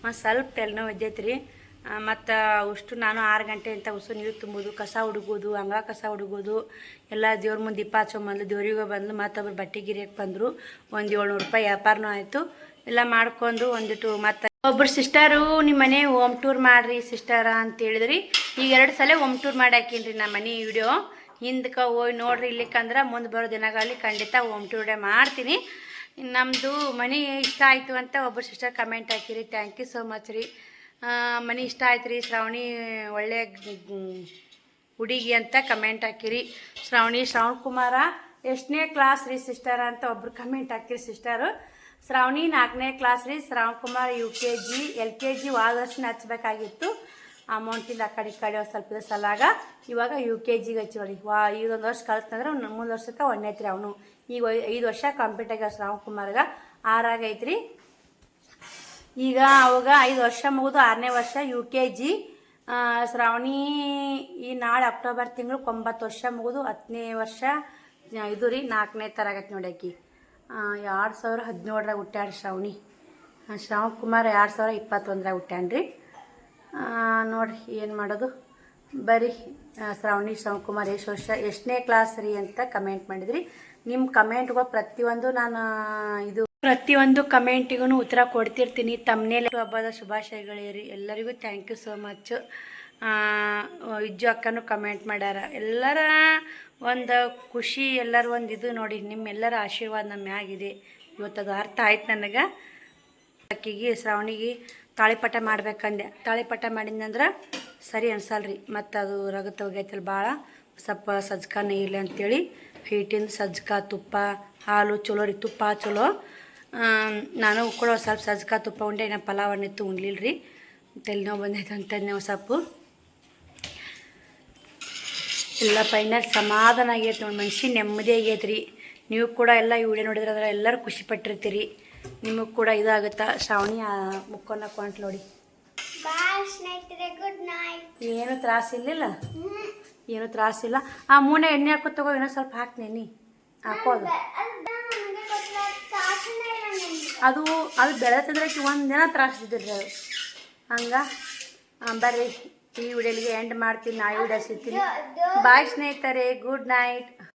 ಒಂದು ಸ್ವಲ್ಪ ತಲೆನೋವು ಇದ್ದೈತೆ ರೀ. ಮತ್ತು ಅಷ್ಟು ನಾನು 6 ಗಂಟೆ ಅಂತ ಉಸು ನೀರು ತುಂಬೋದು, ಕಸ ಹುಡುಗೋದು, ಅಂಗಳ ಕಸ ಹುಡುಗೋದು, ಎಲ್ಲ ದೇವ್ರ ಮುಂದೆ ದೀಪ ಹಚ್ಚೊಂಬಂದು ದೇವ್ರಿಗೆ ಬಂದು ಮತ್ತೊಬ್ರು ಬಟ್ಟೆ ಗಿರಿಯಕ್ಕೆ ಬಂದರು. ಒಂದು 700 ರೂಪಾಯಿ ವ್ಯಾಪಾರನೂ ಆಯಿತು. ಎಲ್ಲ ಮಾಡ್ಕೊಂಡು ಒಂದಿಟ್ಟು ಮತ್ತು ಒಬ್ಬರು ಸಿಸ್ಟರು ನಿಮ್ಮ ಮನೆ ಹೋಮ್ ಟೂರ್ ಮಾಡಿರಿ ಸಿಸ್ಟರ ಅಂತೇಳಿದ್ರಿ. ಈಗ 2 ಸಲ ಹೋಮ್ ಟೂರ್ ಮಾಡಿ ಹಾಕೀನಿ ನಮ್ಮ ಮನೆ ವಿಡಿಯೋ. ಹಿಂದಕ್ಕೆ ಹೋಗಿ ನೋಡ್ರಿ ಇಲ್ಲಿಕ್ಕಂದ್ರೆ ಮುಂದೆ ಬರೋ ದಿನಗಳಲ್ಲಿ ಖಂಡಿತ ಹೋಮ್ ಟೂರೇ ಮಾಡ್ತೀನಿ. ನಮ್ಮದು ಮನೆ ಇಷ್ಟ ಆಯಿತು ಅಂತ ಒಬ್ಬರು ಸಿಸ್ಟರ್ ಕಮೆಂಟ್ ಹಾಕಿರಿ. ಥ್ಯಾಂಕ್ ಯು ಸೋ ಮಚ್ ರೀ. ಮನೆ ಇಷ್ಟ ಆಯ್ತು ರೀ, ಶ್ರಾವಣಿ ಒಳ್ಳೆ ಹುಡುಗಿ ಅಂತ ಕಮೆಂಟ್ ಹಾಕಿರಿ. ಶ್ರಾವಣ್ ಕುಮಾರ ಎಷ್ಟನೇ ಕ್ಲಾಸ್ ರೀ ಸಿಸ್ಟರ ಅಂತ ಒಬ್ರು ಕಮೆಂಟ್ ಹಾಕಿರಿ ಸಿಸ್ಟರು. ಶ್ರಾವಣಿ 4ನೇ ಕ್ಲಾಸ್ ರೀ, ಶ್ರಾವಣ್ ಕುಮಾರ್ UKG LKG ವಾದರ್ಶನ ಹಚ್ಬೇಕಾಗಿತ್ತು. ಅಮೌಂಟಿಂದ ಆ ಕಡೆ ಒಂದು ಸ್ವಲ್ಪ ದಿವಸ ಸಲಾಗ ಇವಾಗ UKGಗೆ ಹಚ್ಚಿವಳಿ. ಇದೊಂದು ವರ್ಷ ಕಲ್ತಂದ್ರೆ ಮುಂದೆ ವರ್ಷಕ್ಕೆ 1ನೇ ಐತ್ರಿ. ಅವನು ಈಗ 5 ವರ್ಷ ಕಂಪ್ಲೀಟ್ ಆಗ್ಯಾವ. ಶ್ರಾವಣ್ ಕುಮಾರ್ಗೆ 6 ಆಗೈತ್ರಿ. ಈಗ ಅವಾಗ 5 ವರ್ಷ ಮುಗಿದು 6ನೇ ವರ್ಷ UKG. ಶ್ರಾವಣಿ ಈ ನಾಳೆ ಅಕ್ಟೋಬರ್ ತಿಂಗಳು 9 ವರ್ಷ ಮುಗಿದು 10ನೇ ವರ್ಷ ಇದು ರೀ. 4ನೇ ತರಗತಿ ನೋಡಿ ಆಕಿ 2017ರಾಗ ಹುಟ್ಟ್ಯಾಡ್ರಿ ಶ್ರಾವಣಿ. ಶ್ರಾವಣ್ ಕುಮಾರ್ 2021ರಾಗ ಹುಟ್ಟ್ಯಾನ್ರಿ. ನೋಡಿರಿ ಏನು ಮಾಡೋದು. ಬರೀ ಶ್ರಾವಣ್ ಕುಮಾರ್ ಎಷ್ಟು ವರ್ಷ ಎಷ್ಟನೇ ಕ್ಲಾಸ್ ರೀ ಅಂತ ಕಮೆಂಟ್ ಮಾಡಿದ್ರಿ. ನಿಮ್ಮ ಕಮೆಂಟ್ಗಳು ಪ್ರತಿಯೊಂದು ಕಮೆಂಟಿಗೂ ಉತ್ತರ ಕೊಡ್ತಿರ್ತೀನಿ. ತಮ್ಮನೇಲಿ ಹಬ್ಬದ ಶುಭಾಶಯಗಳಿರಿ ಎಲ್ಲರಿಗೂ. Thank you so much. Vijju ಅಕ್ಕನೂ ಕಮೆಂಟ್ ಮಾಡ್ಯಾರ. ಎಲ್ಲರ ಒಂದು ಖುಷಿ, ಎಲ್ಲರೂ ಒಂದು ಇದು ನೋಡಿ, ನಿಮ್ಮೆಲ್ಲರ ಆಶೀರ್ವಾದ ನಮ್ಮ ಮ್ಯಾಗಿದೆ. ಇವತ್ತದು ಅರ್ಥ ಆಯ್ತು ನನಗೆ. ಅಕ್ಕಿಗೆ ಶ್ರಾವಣಿಗೆ ತಾಳಿಪಟ ಮಾಡ್ಬೇಕಂದೆ. ತಾಳಿಪಟ ಮಾಡಿದ್ನಂದ್ರೆ ಸರಿ ಅನ್ಸಲ್ರಿ, ಮತ್ತು ಅದು ರಗತ ಹೋಗೈತಲ್ಲ ಭಾಳ, ಸ್ವಲ್ಪ ಸಜ್ಕಾನೇ ಇರಲಿ ಅಂಥೇಳಿ ಹಿಟ್ಟಿಂದ ಸಜ್ಕ, ತುಪ್ಪ, ಹಾಲು ಚಲೋ ರೀ. ತುಪ್ಪ ಚಲೋ. ನಾನು ಕೂಡ ಸ್ವಲ್ಪ ಸಜ್ಕ ತುಪ್ಪ ಉಂಡೆ. ನಾನು ಪಲಾವನ್ನಿತ್ತು ಉಣ್ಲಿಲ್ಲ ರೀ, ತಲೆನೋವು ಬಂದೈತೆ ಅಂತಂದು ಸ್ವಲ್ಪ ಎಲ್ಲ ಫೈನಲ್ ಸಮಾಧಾನ ಆಗೈತೆ ನೋಡಿ. ಮನ್ಸಿಗೆ ನೆಮ್ಮದಿ ಆಗೈತೆ ರೀ. ನೀವು ಕೂಡ ಎಲ್ಲ ಈ ವಿಡಿಯೋ ನೋಡಿದ್ರೆ ಅದರ ಎಲ್ಲರೂ ಖುಷಿ ಪಟ್ಟಿರ್ತೀರಿ. ನಿಮಗೆ ಕೂಡ ಇದಾಗುತ್ತಾ. ಶ್ರಾವಣಿ ಮುಕ್ಕೋನ ಕೊಂಟ್ ನೋಡಿ. ಏನು ತ್ರಾಸಿಲ್ಲ, ಏನು ತ್ರಾಸಿಲ್ಲ. ಆ ಮೂನೆ ಎಣ್ಣೆ ಹಾಕೋ ತಗೋ, ಇನ್ನೂ ಸ್ವಲ್ಪ ಹಾಕ್ನೇನಿ ಹಾಕೋದು. ಅದು ಬೆಳೆತಿದ್ರೆ ಒಂದಿನ ತ್ರಾಸಿದ್ರಿ ಅದು ಹಂಗೆ. ಬರ್ರಿ ಈ ವಿಡಿಯೋಲಿಗೆ ಎಂಡ್ ಮಾಡ್ತೀನಿ. ನಾಳೆ ವಿಡಿಯೋ ಸಿಗ್ತೀನಿ. ಬಾಯ್ ಸ್ನೇಹಿತರೆ, ಗುಡ್ ನೈಟ್.